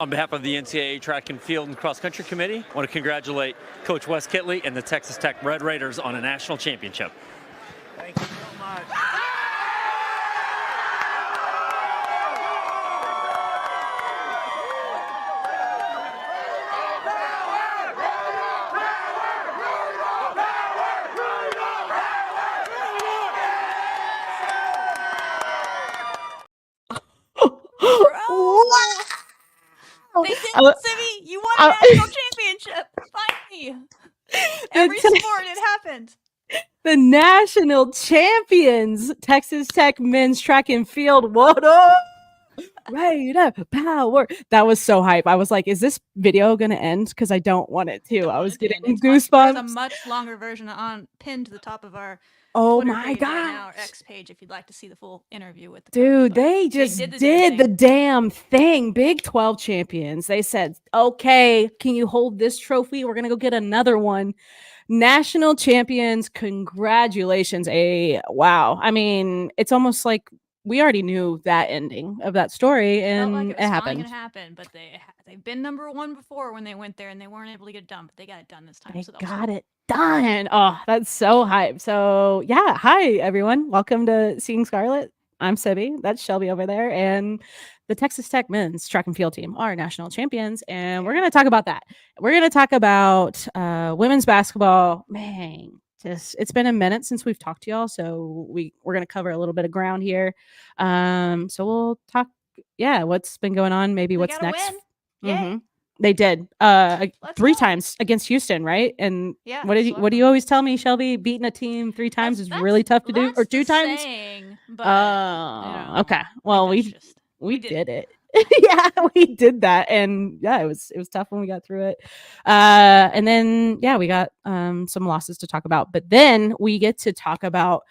On behalf of the NCAA Track and Field and Cross Country Committee, I want to congratulate Coach Wes Kitley and the Texas Tech Red Raiders on a national championship. Thank you so much. They did it, Sibby. You won a national championship. Finally. Every sport, it happened. The national champions, Texas Tech men's track and field. What up? Raider power. That was so hype. I was like, is this video going to end? Because I don't want it to. I was getting goosebumps. There's a much longer version pinned to the top of our Oh Twitter my page god! right now, our X page, if you'd like to see the full interview with the dude, coach, they just did the damn thing. Big 12 champions. They said, "Okay, can you hold this trophy? We're gonna go get another one." National champions, congratulations! Wow. I mean, it's almost like we already knew that ending of that story, and like it happened. Gonna happen, but they've been number one before when they went there, and they weren't able to get it done. But they got it done this time. They so got it done. Oh, that's so hype. So yeah, hi everyone. Welcome to Seeing Scarlet. I'm Sibby. That's Shelby over there, and the Texas Tech men's track and field team are national champions, and we're gonna talk about that. We're gonna talk about women's basketball. Man, just it's been a minute since we've talked to y'all, so we're gonna cover a little bit of ground here. So we'll talk. Yeah, what's been going on? Maybe what's next. Mm-hmm. They did 3 times against Houston, right? And yeah, what do you always tell me, Shelby? Beating a team 3 times is really tough to do, or 2 times. Okay. Well, we did it. Yeah, we did that, and yeah, it was tough when we got through it. And then yeah, we got some losses to talk about, but then we get to talk about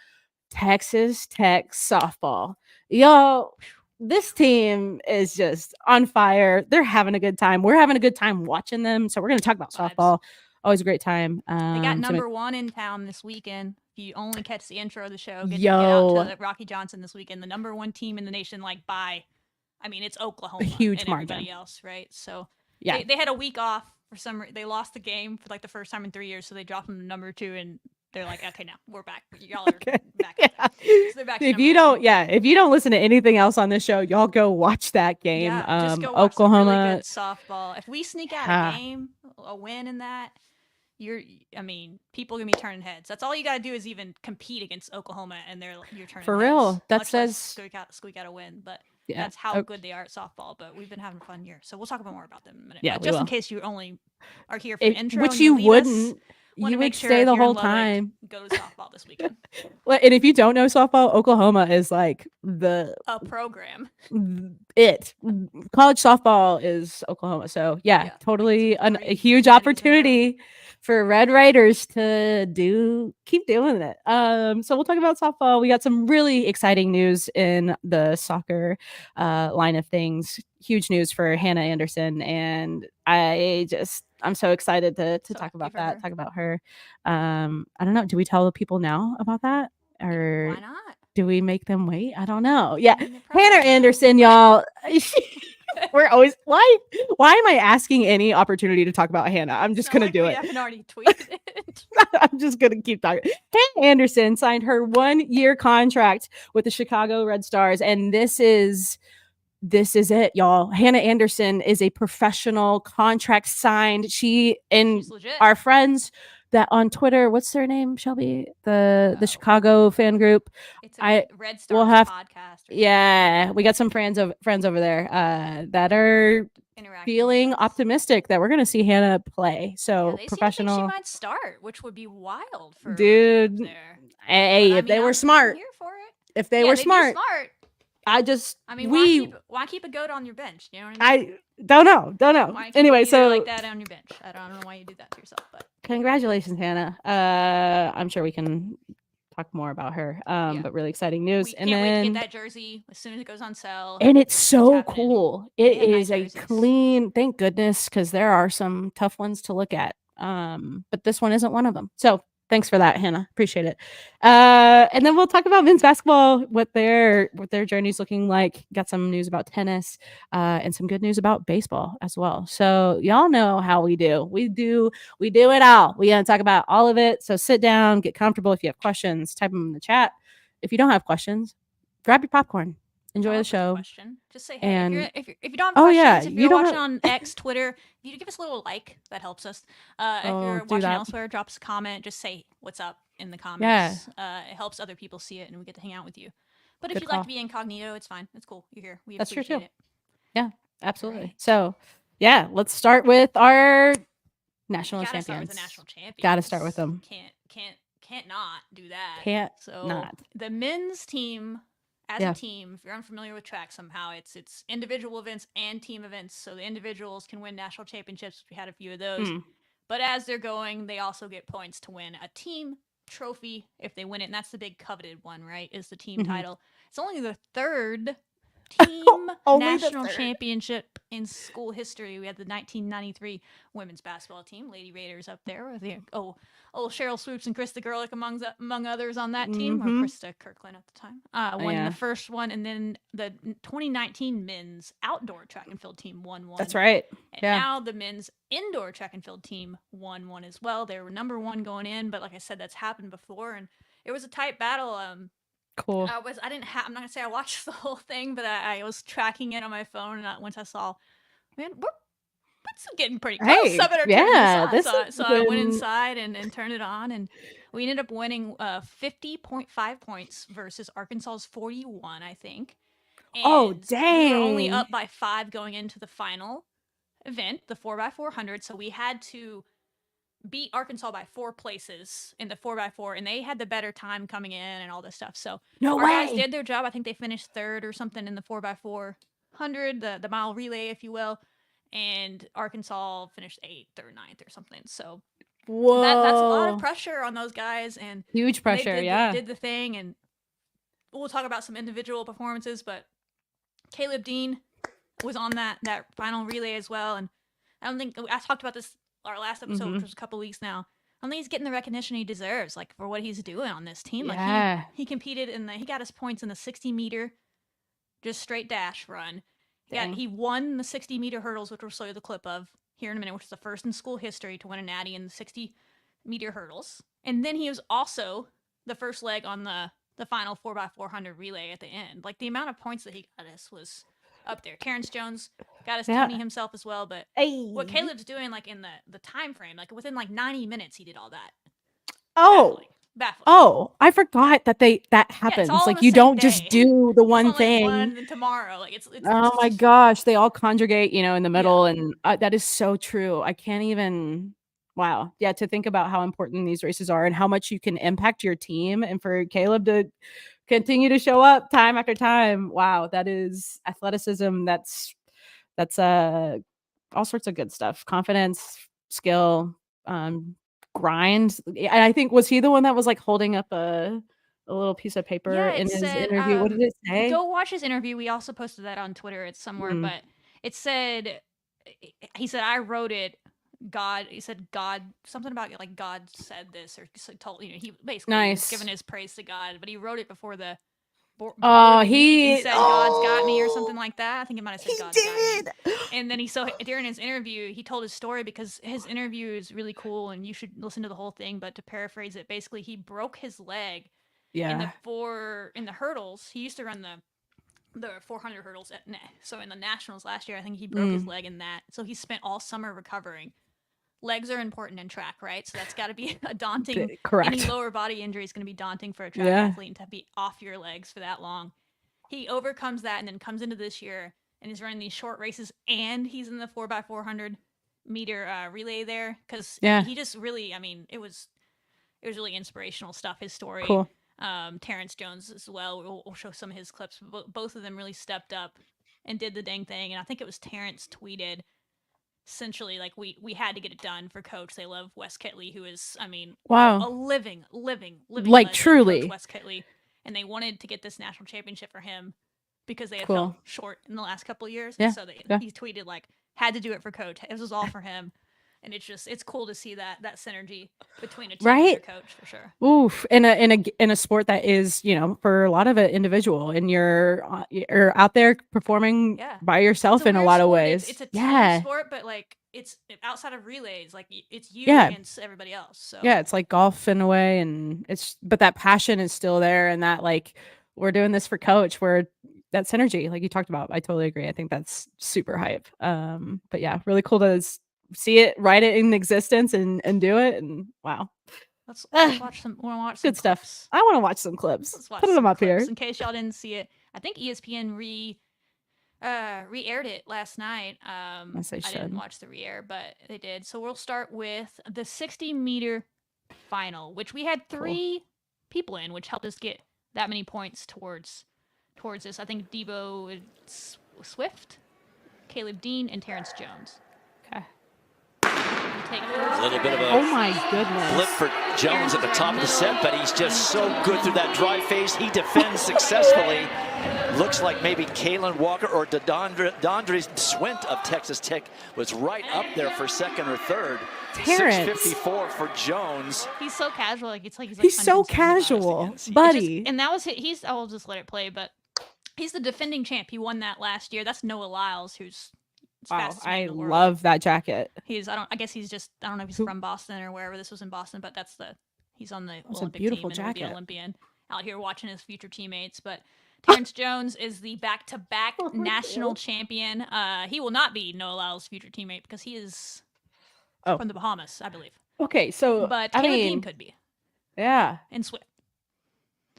Texas Tech softball, y'all. This team is just on fire. They're having a good time. We're having a good time watching them. So we're going to talk about softball. Always a great time. They got number 1 in town this weekend. If you only catch the intro of the show, get out to Rocky Johnson this weekend. The number 1 team in the nation, by, I mean, it's Oklahoma. A huge and margin. Everybody else, right? So yeah, they had a week off for some. They lost the game for the first time in 3 years, so they dropped them to number 2 and. They're like, okay, now we're back. Y'all are back. Yeah. So they're back. If you don't listen to anything else on this show, y'all go watch that game. Yeah, just go watch Oklahoma really good softball. If we sneak out a game, a win in that, people are gonna be turning heads. That's all you gotta do is even compete against Oklahoma, and you're turning for heads. real. That says squeak out a win, but. Yeah. That's how good they are at softball, but we've been having a fun year. So we'll talk about more about them in a minute. Yeah, but just in case you only are here for intro, which you wouldn't. You would stay the whole time. Go to softball this weekend. Well, and if you don't know softball, Oklahoma is like a program. College softball is Oklahoma. So yeah totally a huge opportunity for Red Raiders to keep doing it. So we'll talk about softball. We got some really exciting news in the soccer line of things. Huge news for Hannah Anderson, and I'm so excited to talk about that. Talk about her. I don't know. Do we tell the people now about that, or why not? Do we make them wait? I don't know. Yeah, Hannah Anderson, y'all. We're always why am I asking any opportunity to talk about Hannah? I'm just gonna do it. I haven't already tweeted it. I'm just gonna keep talking. Hannah Anderson signed her 1-year contract with the Chicago Red Stars, and this is it, y'all. Hannah Anderson is a professional, contract signed. She and our friends that on Twitter, what's their name, Shelby? The Chicago fan group. It's a Red Stars podcast. Yeah, we got some friends over there that are feeling optimistic that we're gonna see Hannah play. So professional. She might start, which would be wild for dude. Hey, if they were smart. I'm here for it. If they were smart. Why keep a goat on your bench? You know what I mean? I don't know. Anyway, so like that on your bench. I don't know why you do that to yourself, but congratulations, Hannah. I'm sure we can talk more about her. But really exciting news. Can't wait to get that jersey as soon as it goes on sale. And it's so cool. It is a clean, thank goodness, because there are some tough ones to look at. But this one isn't one of them. So Thanks for that, Hannah. Appreciate it. And then we'll talk about men's basketball, what their journey's looking like. Got some news about tennis, and some good news about baseball as well. So y'all know how we do. We do it all. We gonna talk about all of it. So sit down, get comfortable. If you have questions, type them in the chat. If you don't have questions, grab your popcorn. Enjoy the show. Question. Just say hey. And if you don't have questions, if you you're don't watching on X, Twitter, if you give us a little like, that helps us. If you're watching elsewhere, drop us a comment. Just say what's up in the comments. It helps other people see it, and we get to hang out with you. But if you'd like to be incognito, it's fine. It's cool. You're here. We appreciate it. Yeah, absolutely. Right. So, yeah, let's start with our national champions. Start with the national champions. Got to start with them. Can't not do that. Can't so not. The men's team. As a team, if you're unfamiliar with track somehow, it's individual events and team events. So the individuals can win national championships. We had a few of those. But as they're going, they also get points to win a team trophy if they win it. And that's the big coveted one, right? Is the team title. It's only the third team national championship in school history. We had the 1993 women's basketball team, Lady Raiders, up there. With Cheryl Swoops and Krista Gerlich among others on that team, or Krista Kirkland at the time. Won the first one, and then the 2019 men's outdoor track and field team won one. That's right. And now the men's indoor track and field team won one as well. They were number one going in, but like I said, that's happened before, and it was a tight battle. Cool. I'm not gonna say I watched the whole thing, but I was tracking it on my phone, and once I saw, man, it's getting pretty close. Hey, So I better turn this on. So I went inside and turned it on, and we ended up winning 50.5 points versus Arkansas's 41, I think. And dang! We were only up by 5 going into the final event, the 4x400. So we had to beat Arkansas by 4 places in the 4x4, and they had the better time coming in and all this stuff. So our guys did their job. I think they finished 3rd or something in the 4x400, the mile relay, if you will, and Arkansas finished 8th or 9th or something. So that's a lot of pressure on those guys, and huge pressure. They did the thing, and we'll talk about some individual performances, but Caleb Dean was on that final relay as well, and I talked about this our last episode, which was a couple weeks now. I don't think he's getting the recognition he deserves, like, for what he's doing on this team. Like he competed he got his points in the 60-meter, just straight dash run. He won the 60-meter hurdles, which we'll show you the clip of here in a minute, which is the first in school history to win a natty in the 60-meter hurdles. And then he was also the first leg on the final 4x400 relay at the end. Like, the amount of points that he got us was up there. Terrence Jones got his Tony himself as well, but what Caleb's doing, like, in the time frame, like within like 90 minutes he did all that. Baffling. Oh, I forgot that happens. Like, you don't just do the one thing. Like one tomorrow, like it's oh my gosh, they all conjugate, in the middle, and that is so true. I can't even. Wow, yeah, to think about how important these races are and how much you can impact your team, and for Caleb to continue to show up time after time. Wow, that is athleticism. That's all sorts of good stuff. Confidence, skill, grind. I think, was he the one that was like holding up a little piece of paper in his interview? What did it say? Go watch his interview. We also posted that on Twitter. It's somewhere, but it said, he said, I wrote it. He said God, something about like God said this, or told, he basically was giving his praise to God, but he wrote it before the he said God's got me or something like that. I think it might have said God's got me. And then during his interview, he told his story, because his interview is really cool and you should listen to the whole thing. But to paraphrase it, basically he broke his leg in the hurdles. He used to run the 400 hurdles so in the nationals last year, I think he broke his leg in that. So he spent all summer recovering. Legs are important in track, right? So that's got to be a daunting. Correct. Any lower body injury is going to be daunting for a track athlete to be off your legs for that long. He overcomes that and then comes into this year and is running these short races, and he's in the 4x400 meter relay there, because he just really, it was really inspirational stuff. His story. Cool. Terrence Jones as well. We'll show some of his clips. Both of them really stepped up and did the dang thing. And I think it was Terrence tweeted, essentially, like, we had to get it done for Coach. They love Wes Kitley, who is, wow, a living like legend, truly Coach Wes Kitley, and they wanted to get this national championship for him because they had fell short in the last couple of years. And so he tweeted, like, had to do it for Coach. This was all for him. and it's cool to see that synergy between a team and Right? their coach for sure. Oof, in a sport that is, for a lot of it individual, and you're out there performing Yeah. by It's yourself a in a weird lot of sport. ways. It's a team Yeah. sport, but like it's outside of relays, like it's you Yeah. against everybody else. So Yeah, it's like golf in a way, and but that passion is still there, and that like we're doing this for coach, where that synergy, like you talked about, I totally agree. I think that's super hype. But yeah, really cool to see it, write it in existence, and do it, and wow, let's Ah, watch some. Want to watch some good stuff. clips. I want to watch some clips. Let's watch Put them some up clips here. in case y'all didn't see it. I think ESPN re-aired it last night. Yes, they I didn't should. watch the re-air, but they did. So we'll start with the 60-meter final, which we had Cool. 3 people in, which helped us get that many points towards this. I think Debo Swift, Caleb Dean, and Terrence Jones. Okay. Take A little bit of Oh a my goodness. blip for Jones at the top of the set, but he's just so good through that dry phase. He defends successfully. Looks like maybe Kalen Walker or Dondre Swint of Texas Tech was right up there for second or third. Terrence. 6:54 for Jones. He's so casual, like it's like he's He's so unconcerned about it. casual, It's just- buddy. And that was he's I'll just let it play, but he's the defending champ. He won that last year. That's Noah Lyles, who's the Wow, fastest man I in the world. love that jacket. I guess he's just I don't know if he's Who- from Boston or wherever this was in Boston, but he's on the That's a Olympic beautiful team and will be an jacket. Olympian out here watching his future teammates. But Terrence Jones is the back-to-back Oh my national God. champion. He will not be Noah Lyles' future teammate because he is Oh. from the Bahamas, I believe. Okay, so But I Caleb mean, Dean could be, yeah. and Swift.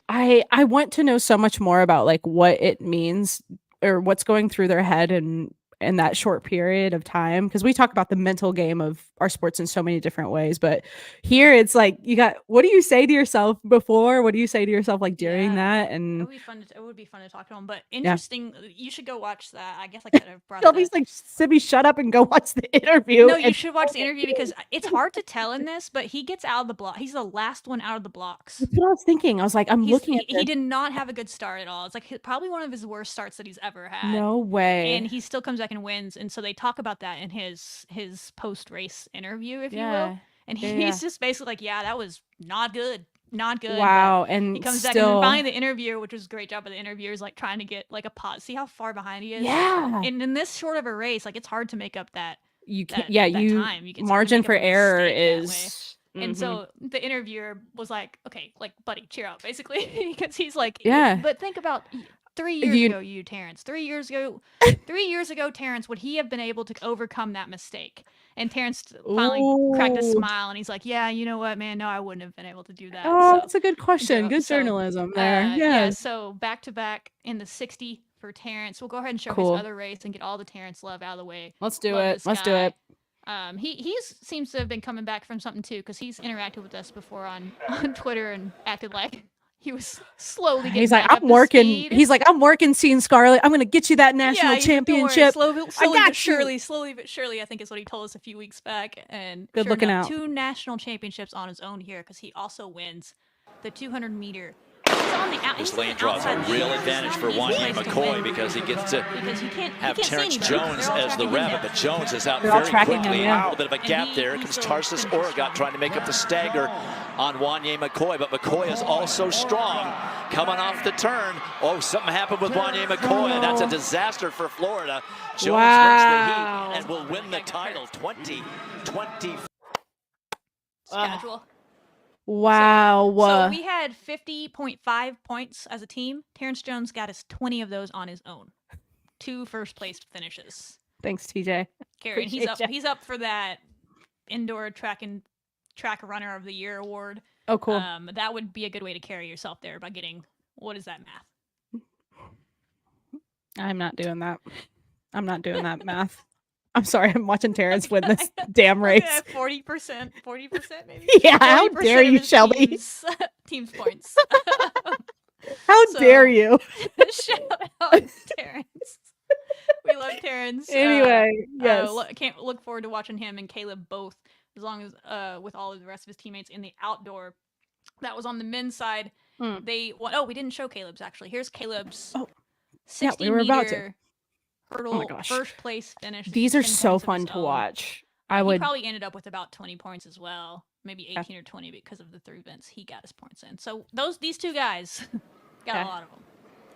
I want to know so much more about like what it means or what's going through their head and in that short period of time, because we talk about the mental game of our sports in so many different ways, but here it's like what do you say to yourself before, what do you say to yourself like during Yeah. that? And It would be fun to talk to him. But interesting, you should go watch that. I guess I could have brought that Shelby's up. like, Sibby, shut up and go watch the interview. No, you And should watch the interview because it's hard to tell in this, but he gets out of the block. He's the last one out of the blocks. that's what I was thinking. I was like, I'm looking at He this. did not have a good start at all. It's like probably one of his worst starts that he's ever had. No way. And he still comes back and wins. And so they talk about that in his post-race interview, if you Yeah. will. And Yeah, he's yeah. just basically like, yeah, that was not good. Not good. but Wow. And he comes back still, and then finally the interviewer, which was a great job of the interviewer, is like trying to get like a pot. See how far behind he is? yeah, And in this short of a race, like it's hard to make up that you can't. that- Yeah, that you time. You can margin make up for a error mistake that way. is. And Mhm. so the interviewer was like, okay, like, buddy, cheer up, basically. Because he's like, Yeah. But think about 3 years You- ago, Terrence. 3 years ago, Terrence, would he have been able to overcome that mistake? And Terrence finally cracked a Ooh. smile and he's like, yeah, you know what, man? No, I wouldn't have been able to do that. Oh, So, that's a good question. Good so, journalism there. yeah, Yeah. so back to back in the 60 for Terrence. We'll go ahead and show Cool. his other race and get all the Terrence love out of the way. Let's do Love it. this Let's do guy. it. He seems to have been coming back from something too, because he's interacted with us before on Twitter and acted like he was slowly getting He's like, back up I'm to working. speed. He's like, I'm working, seeing Scarlett. I'm gonna get you that national he's like, "Don't worry, championship. slowly got but you." surely, I think is what he told us a few weeks back. And Good sure looking enough, out. 2 national championships on his own here, because he also wins the 200-meter. He's on the This lane draws a real advantage for Wanye McCoy because he gets to because he can't have he can't see Terrence anybody. Jones They're all as the tracking him rabbit, down. but Jones is out They're all very tracking him, quickly. yeah. A little bit of a And gap he- there. he Comes still Tarsus finishes Oregon strong. trying to make up the stagger on Wanye McCoy, but McCoy is also strong. Coming off the turn. Oh, something happened with Wanye McCoy, and that's a disaster for Florida. Jones Wow. wins the heat and will win the title 2020. Schedule. Wow. So we had 50.5 points as a team. Terrence Jones got us 20 of those on his own. 2 first place finishes. Thanks, TJ. Carrie, and Appreciate ya. he's up for that indoor track runner of the year award. Oh, cool. That would be a good way to carry yourself there by getting, what is that math? I'm not doing that. I'm not doing that math. I'm sorry. I'm watching Terrence win this damn race. 40%, maybe. Yeah, how 40% dare of you, his Shelby? Team's points. How So- dare you? Shout out Terrence. We love Terrence. Anyway, yes. Can't look forward to watching him and Caleb both, as long as with all of the rest of his teammates in the outdoor. That was on the men's side. Hmm. We didn't show Caleb's actually. Here's Caleb's Oh, 60 yeah, we were about to. meter Oh my hurdle gosh. first place finish. These are 10 so points of fun his to own. watch. I He would. probably ended up with about 20 points as well, maybe 18 or 20 because of the 3 events he got his points in. So these two guys got Okay. a lot of them.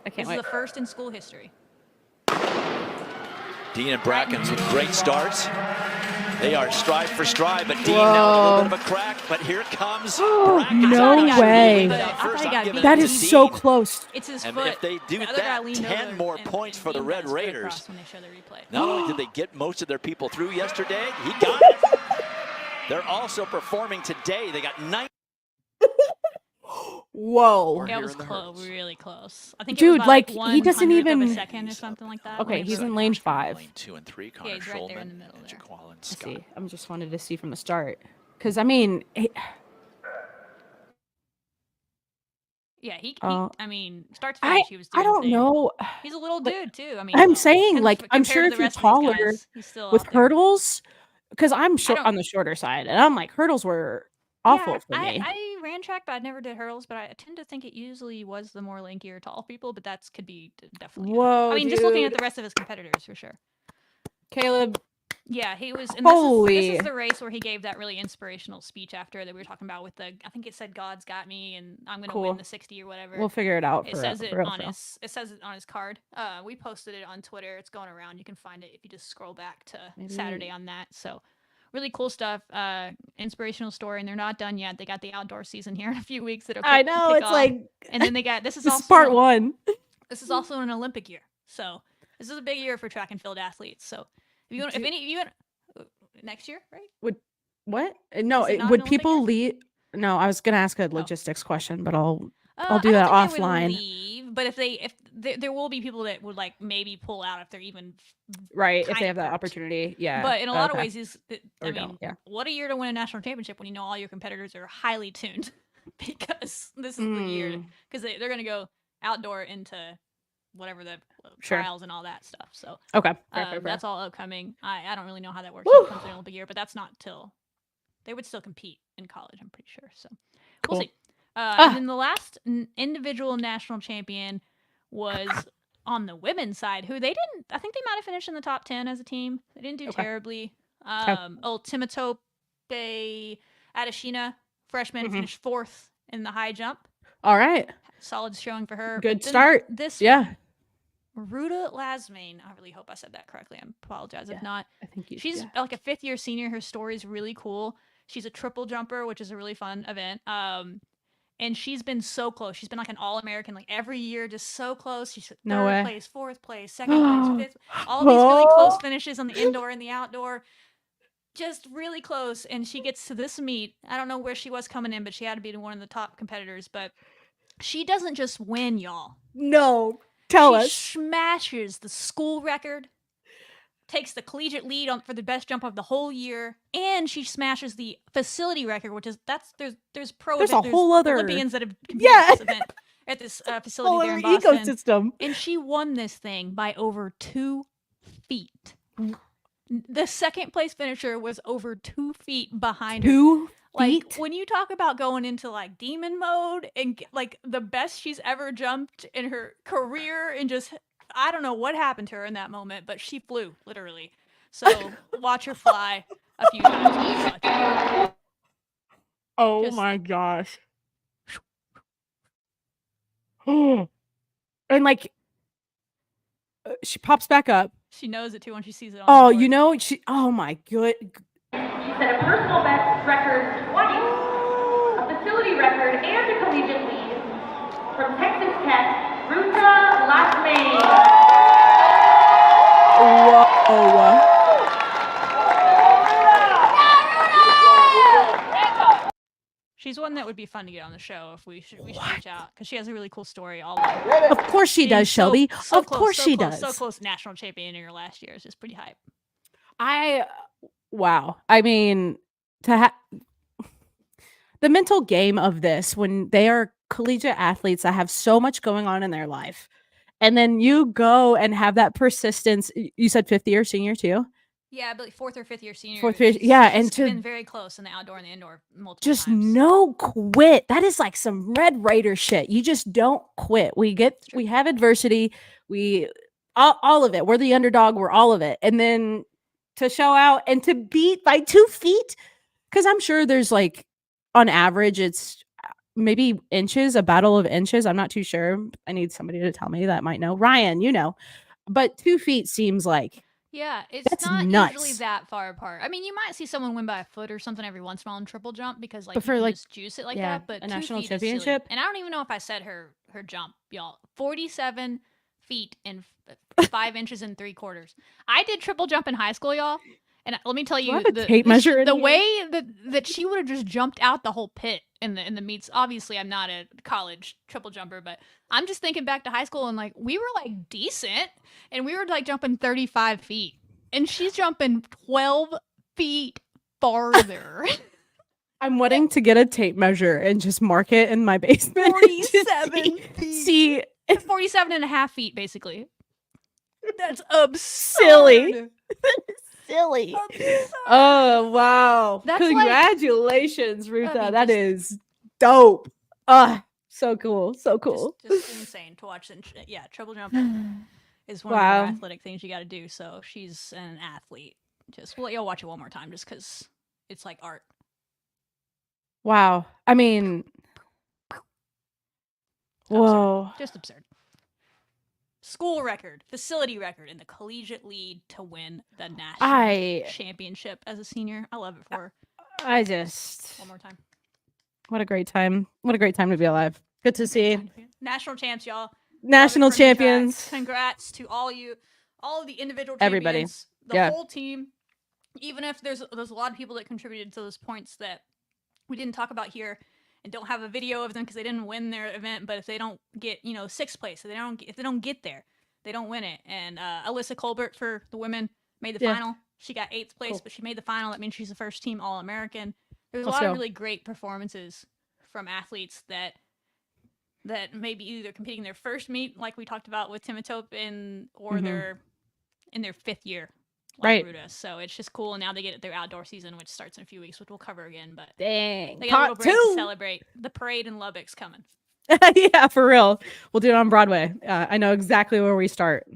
I This can't is wait. the first in school history. Dean and Brackens with great starts. They are stride for stride, but Dean now a little bit of a crack. But here comes Brackens. No I thought he got way. beat, but I First, thought he I'm got giving beat. it That to is so Dean. close. It's his And foot. if they do The other guy that, leaned 10 over more and points for the Dean Red got his foot Raiders. across when they show the replay. Not only did they get most of their people through yesterday, he got it. They're also performing today. They got 9. Whoa. Yeah, here it was in the close, hurdles. really close. I think Dude, it was by like, like he doesn't 1/100th of a even- second or something like that. Okay, whenever he's the in lane cross came. 5. Lane 2 and 3, Connor he's right there in Schulman, the middle there. Jaquan Let's Scott. see. I'm just wanted to see from the start. Because, I mean, Yeah, he Oh. I mean, start to finish, he was doing I his don't thing. know. He's a little Like, dude too. I mean, I'm saying, like, I'm compared sure to if the you're rest of these taller guys, he's still with out there. hurdles, because I'm short don't- on the shorter side, and I'm like, hurdles were awful Yeah, for me. I ran track, but I never did hurdles. But I tend to think it usually was the more lankier, tall people. But that's could be definitely. Whoa, I mean, just looking at dude. the rest of his competitors for sure. Caleb, Yeah, he was. And Holy. this is the race where he gave that really inspirational speech after that we were talking about with the. I think it said "God's got me" and I'm gonna Cool. win the 60 or whatever. we'll figure it out. It for says real, it for real, on for real. his. It says it on his card. We posted it on Twitter. It's going around. You can find it if you just scroll back to Maybe- Saturday on that. So, really cool stuff. Inspirational story, and they're not done yet. They got the outdoor season here in a few weeks. That'll I kick know, it's off. like, And then they got this is this also is part 1. This is also an Olympic year. So this is a big year for track and field athletes. So if you want, if any of you next year, right? What? No, Is it not would an Olympic people year? leave? No, I was going to ask a Oh. logistics question, but I'll do I don't that think they would offline. leave, but if there will be people that would like maybe pull out if they're even. Right, if kind they of have that hurt. opportunity. Yeah. But in a lot of okay. ways, I Or mean, don't, yeah. what a year to win a national championship when you know all your competitors are highly tuned, because this is the year Mm, because they're going to go outdoor into whatever the Sure. trials and all that stuff. So Okay. Fair, fair, fair. that's all upcoming. I don't really know how that works Woo! when it comes to the Olympic year, but that's not till they would still compete in college. I'm pretty sure. So Cool. we'll see. Ah. And then the last individual national champion was on the women's side, who they didn't. I think they might have finished in the top 10 as a team. They didn't do Okay. terribly. Okay. Timatope Adeshina, freshman, Mhm. finished 4th in the high jump. All right. Solid showing for her. Good Then start. This Yeah. one, Ruta Lasmain. I really hope I said that correctly. I apologize if Yeah. not. I think you. She's yeah. like a 5th-year senior. Her story is really cool. She's a triple jumper, which is a really fun event. And she's been so close. She's been like an All-American, like every year, just so close. She's No 3rd way. place, 4th place, 2nd place, 5th. All these really close finishes on the indoor and the outdoor. Just really close. And she gets to this meet. I don't know where she was coming in, but she had to be one of the top competitors. But she doesn't just win, y'all. No. Tell She us. smashes the school record, takes the collegiate lead for the best jump of the whole year, and she smashes the facility record, which is there's pro There's a event- whole other- Olympians that have competed Yeah. at this event at this facility Whole there other in Boston, ecosystem. and she won this thing by over 2 feet. The second place finisher was over 2 feet behind her. 2 Like feet. when you talk about going into like demon mode and like the best she's ever jumped in her career, and just I don't know what happened to her in that moment, but she flew literally. So watch her fly a few times. when you watch her. Oh just- my gosh. And like, she pops back up. She knows it too when she sees it on. Oh, the you board. know, she. Oh my good. She set a personal best record twice, a facility record, and a collegiate lead from Texas Tech, Ruta Lasmain. Whoa. She's one that would be fun to get on the show if we should reach out because she has a really cool story. All about Of course she being does, Shelby. so Of close, course so she close, does. So close, national champion in her last year is just pretty hype. Wow. I mean, the mental game of this when they are collegiate athletes that have so much going on in their life, and then you go and have that persistence. You said 5th year senior too. Yeah, but like 4th or 5th year senior. 4th year- yeah, and to- been very close in the outdoor and the indoor multiple Just times. no quit. That is like some Red Raider shit. You just don't quit. We have adversity. We all of it. We're the underdog. We're all of it. And then to show out and to beat by 2 feet. Because I'm sure there's like, on average, it's maybe inches, a battle of inches. I'm not too sure. I need somebody to tell me that might know. Ryan, you know. But 2 feet seems like Yeah, it's That's not nuts. usually that far apart. I mean, you might see someone win by a foot or something every once in a while in triple jump because like But you for, can like, just juice it like yeah, that. But a 2 national feet is silly. championship? And I don't even know if I said her jump, y'all. 47 feet and 5 inches and 3/4. I did triple jump in high school, y'all. And let me tell Do I you, have a tape measure in the here? way that she would have just jumped out the whole pit in the meets. Obviously, I'm not a college triple jumper, but I'm just thinking back to high school and like we were like decent, and we were like jumping 35 feet, and she's jumping 12 feet farther. I'm wanting to get a tape measure and just mark it in my basement. 47 See, 47 and a half feet, basically. That's absurd. Silly. silly. Absurd. Oh wow! That's like- Congratulations, mean, Rutha. That just- is dope. So cool. So cool. Just insane to watch. Yeah, triple jump is one of Wow. the more athletic things you got to do. So she's an athlete. Just well, you'll watch it one more time just because it's like art. Wow. I mean, whoa. Just absurd. School record, facility record, and the collegiate lead to win the national championship as a senior. I love it for her. I just One more time. what a great time. What a great time to be alive. Good to see. National champs, y'all. National Love it for me, track. champions. Congrats to all of the individual Everybody. champions, the Yeah. whole team. Even if there's a lot of people that contributed to those points that we didn't talk about here and don't have a video of them because they didn't win their event, but if they don't get, sixth place, if they don't get there, they don't win it. And Alyssa Colbert for the women made the Yeah. final. She got 8th place, Cool. but she made the final. That means she's the first team All-American. There's a Let's lot of go. really great performances from athletes that maybe either competing their first meet, like we talked about with Timotop, or Mhm. they're in their 5th year, Right. Ruta. So it's just cool. And now they get their outdoor season, which starts in a few weeks, which we'll cover again. But Dang. they got a little Part break to two. celebrate. The parade in Lubbock's coming. Yeah, for real. We'll do it on Broadway. I know exactly where we start.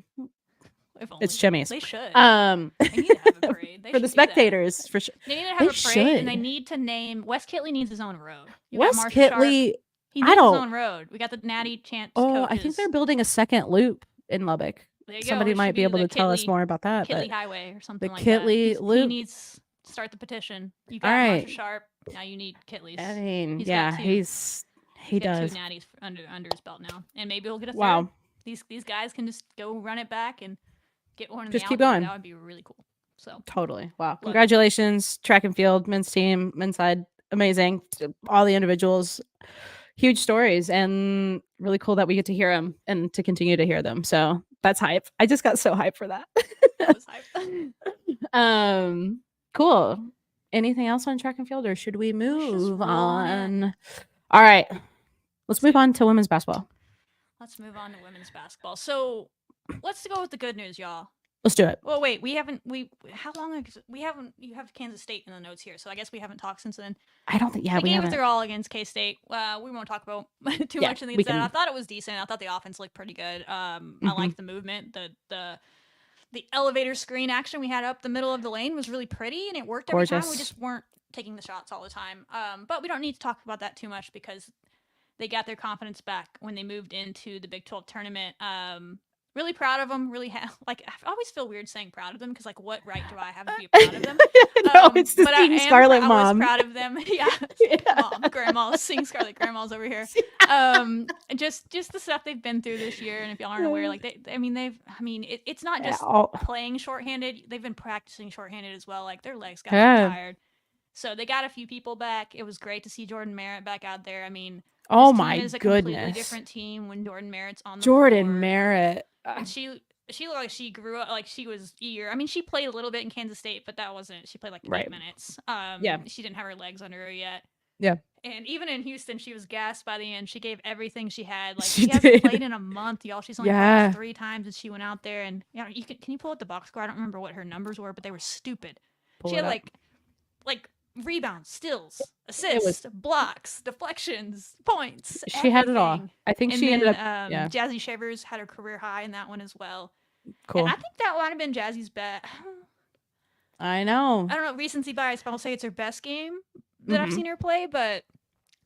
If only. It's Jimmy's. They should. Um, They need to have a parade. They for the should do that. spectators, for sure. They need to have They a parade, and they should. need to name West Kitley needs his own road. You got West Marsh Sharp. Kitley. He I needs his don't- own road. We got the Natty Champs. Oh, I think they're building a second loop in Lubbock. There you go. Somebody It might should be able the to tell us Kitley- more about that. Kitley But Highway or something like Kitley that. He Loop. needs to start the petition. You got Alright. Marsha Sharp. Now you need Kitley's. I mean, He's got yeah, two. he He's got does. 2 natties under his belt now, and maybe he'll get a third. Wow. These guys can just go run it back and get one in Just the keep outdoor. going. That would be really cool. So Totally. Wow. it. Congratulations, track and field, men's team, men's side. Amazing. All the individuals, huge stories, and really cool that we get to hear them and to continue to hear them. So that's hype. I just got so hyped for that. that was hype. Cool. Anything else on track and field, or should we just move roll on? All right. Let's move on to women's basketball. Let's move on to women's basketball. So let's go with the good news, y'all. Let's do it. Well, wait, how long ago, you have Kansas State in the notes here, so I guess we haven't talked since then. I don't think, yeah, They we gave it haven't. their all against K-State. We won't talk about too Yeah, much in the we inside. I can- thought it was decent. I thought the offense looked pretty good. I Mhm. liked the movement. The elevator screen action we had up the middle of the lane was really pretty, and it worked every time. We Gorgeous. just weren't taking the shots all the time. But we don't need to talk about that too much because they got their confidence back when they moved into the Big 12 tournament. Really proud of them. Really, I always feel weird saying proud of them because, like, what right do I have to be proud of them? No, it's the but I Seeing am Scarlet I was mom. proud of them. Yeah, Yeah. mom, grandma, seeing Scarlet grandmas over here. Just the stuff they've been through this year, and if y'all aren't aware, like it's not just All- playing shorthanded. They've been practicing shorthanded as well. Like their legs got Yeah. tired, so they got a few people back. It was great to see Jordan Merritt back out there. I mean, Oh this team my is a completely goodness. different team when Jordan Merritt's on the Jordan floor. Merritt. And she looked like she grew up, like she was eager. I mean, she played a little bit in Kansas State, but that wasn't. She played like 8 Right. minutes. Yeah. She didn't have her legs under her yet. Yeah. And even in Houston, she was gassed by the end. She gave everything she had. Like She she hasn't did. played in a month, y'all. She's only Yeah. practiced 3 times, and she went out there and can you pull up the box score? I don't remember what her numbers were, but they were stupid. Pull she it had up. like rebounds, steals, assists, blocks, deflections, points. She had it all. everything. I think And she ended then, up. Yeah. Jazzy Shavers had her career high in that one as well. Cool. And I think that might have been Jazzy's bet. I know. I don't know, recency bias, but I'll say it's her best game that I've Mhm. seen her play, but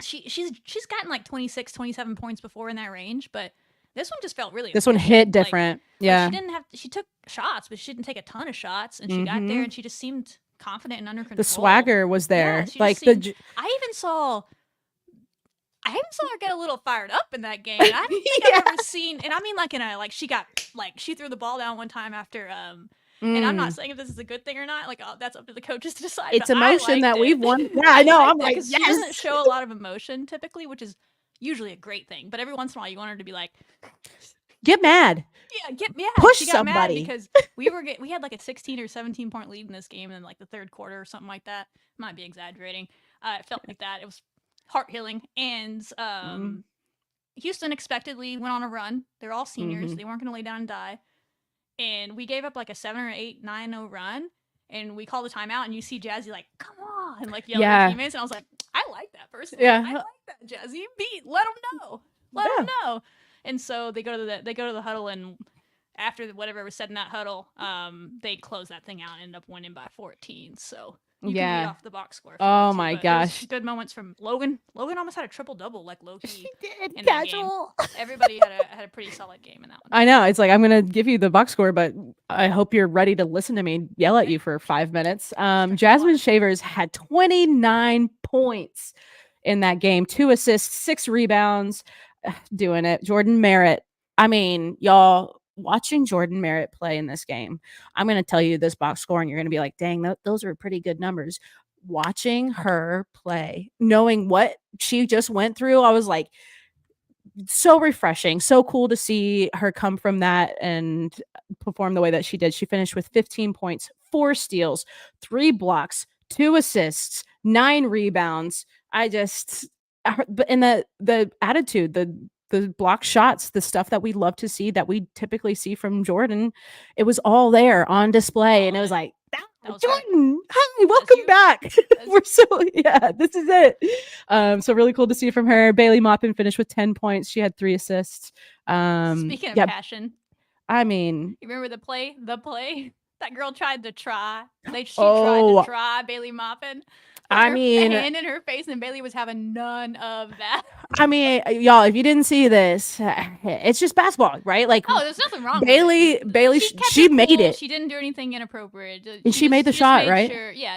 she's gotten like 26, 27 points before in that range, but this one just felt really This one efficient. hit different. Yeah. She took shots, but she didn't take a ton of shots, and she got there Mhm. and she just seemed confident and under control. The swagger was there. Yeah, she like just the seemed, I even saw her get a little fired up in that game. I don't think I've ever seen, and I mean like in a she threw the ball down one time after and I'm not saying if this is a good thing or not. Like, that's up to the coaches to decide. It's but I emotion liked that it. we've won. Yeah, I know. I'm like, because yes. she doesn't show a lot of emotion typically, which is usually a great thing. But every once in a while, you want her to be like, Get mad. Push she got somebody. mad because we had like a 16 or 17 point lead in this game in like the third quarter or something like that. Might be exaggerating. It felt like that. It was heart healing. And Houston expectedly went on a run. They're all seniors. They weren't going to lay down and die. And we gave up like a 7 or 8, 9-0 run. And we called a timeout, and you see Jazzy like, come on, and like yell at her teammates. And I was like, I like that person. Yeah. I like that, Jazzy. Let them know. Let them know. And so they go to the huddle, and after whatever was said in that huddle, they close that thing out and end up winning by 14. So you can read off the box score. Oh my gosh. Good moments from Logan. Logan almost had a triple double, like low key. She did. In that Casual. Everybody had a pretty solid game in that one. I know. It's like, I'm going to give you the box score, but I hope you're ready to listen to me yell at you for 5 minutes. Jasmine Shavers had 29 points in that game, 2 assists, 6 rebounds, doing it. Jordan Merritt. I mean, y'all, watching Jordan Merritt play in this game, I'm going to tell you this box score, and you're going to be like, dang, those are pretty good numbers. Watching her play, knowing what she just went through, I was like, so refreshing, so cool to see her come from that and perform the way that she did. She finished with 15 points, 4 steals, 3 blocks, 2 assists, 9 rebounds. And the attitude, the block shots, the stuff that we love to see, that we typically see from Jordan, it was all there on display. And it was like, Jordan, hi, welcome back. We're this is it. So really cool to see from her. Bailey Maupin finished with 10 points. She had 3 assists. Speaking of passion, I mean, you remember the play? That girl tried to try. She tried to try Bailey Maupin. I mean, hand in her face, and Bailey was having none of that. I mean, y'all, if you didn't see this, it's just basketball, right? Like, there's nothing wrong. Bailey, she made it. She didn't do anything inappropriate. She made the shot, right?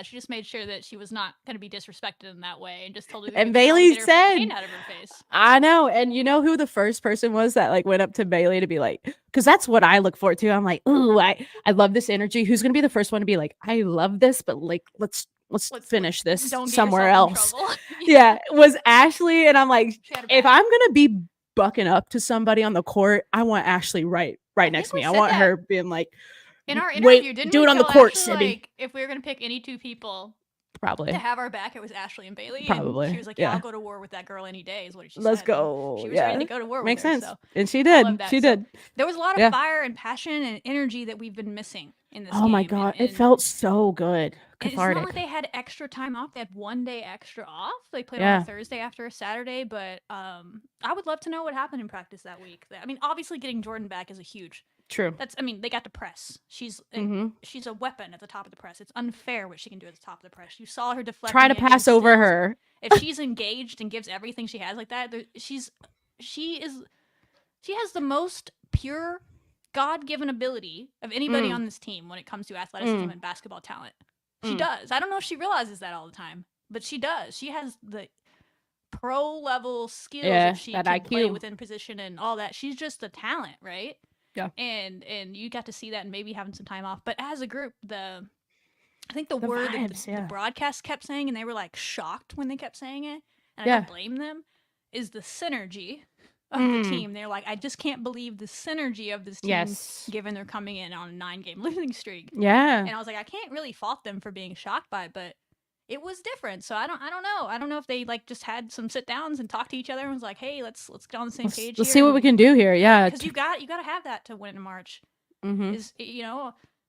She just made sure that she was not going to be disrespected in that way, and just told her. And Bailey said, pain out of her face. I know, and you know who the first person was that like went up to Bailey to be like, because that's what I look forward to. I'm like, ooh, I love this energy. Who's going to be the first one to be like, I love this, but like, let's finish this somewhere else. Yeah, it was Ashley. And I'm like, if I'm going to be bucking up to somebody on the court, I want Ashley right next to me. I want her being like, in our interview, didn't do we it on the tell court, Ashley, Sibby? like, if we were going to pick any 2 people probably to have our back, it was Ashley and Bailey. Probably. And she was like, I'll go to war with that girl any day, is what she Let's said. go. She was ready to go to war Makes with her. sense. So and she did. She did. There was a lot of fire and passion and energy that we've been missing in this game. Oh my God. It felt so good. Cathartic. It's not like they had extra time off. They had 1 day extra off. They played on a Thursday after a Saturday, but I would love to know what happened in practice that week. I mean, obviously getting Jordan back is a huge. True. They got to press. She's a weapon at the top of the press. It's unfair what she can do at the top of the press. You saw her deflect. Try to pass over her. If she's engaged and gives everything she has like that, she has the most pure God-given ability of anybody on this team when it comes to athleticism and basketball talent. She does. I don't know if she realizes that all the time, but she does. She has the pro level skills that she can play within position and all that. She's just a talent, right? Yeah. And you got to see that and maybe having some time off. But as a group, I think the word vibes, that the broadcast kept saying, and they were like shocked when they kept saying it, and I don't blame them, is the synergy of the team. They're like, I just can't believe the synergy of this team, given they're coming in on a 9-game losing streak. Yeah. And I was like, I can't really fault them for being shocked by it, but it was different. So I don't know. I don't know if they like just had some sit downs and talked to each other and was like, hey, let's get on the same page. Let's see what we can do here. Yeah. Because you got to have that to win in March. Is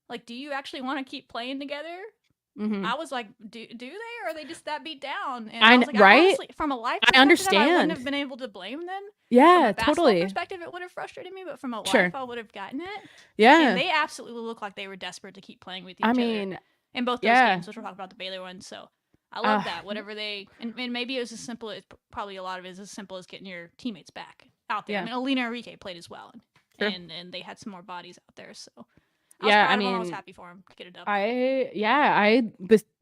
like, do you actually want to keep playing together? I was like, do they, or are they just that beat down? And I was like, honestly, from a life perspective, I understand. I wouldn't have been able to blame them. Yeah, from a totally. Perspective, it would have frustrated me, but from a life, I would have gotten it. Yeah, and they absolutely looked like they were desperate to keep playing with each other. I mean, in both those Yeah. games, which we'll talk about the Baylor one. So I love Uh, that. Whatever they and maybe it was as simple as probably a lot of it is as simple as getting your teammates back out there. Yeah. I mean, Alina Enrique played as well, True. and they had some more bodies out there. So I was Yeah, proud I of him. I was mean, happy for him to get it done.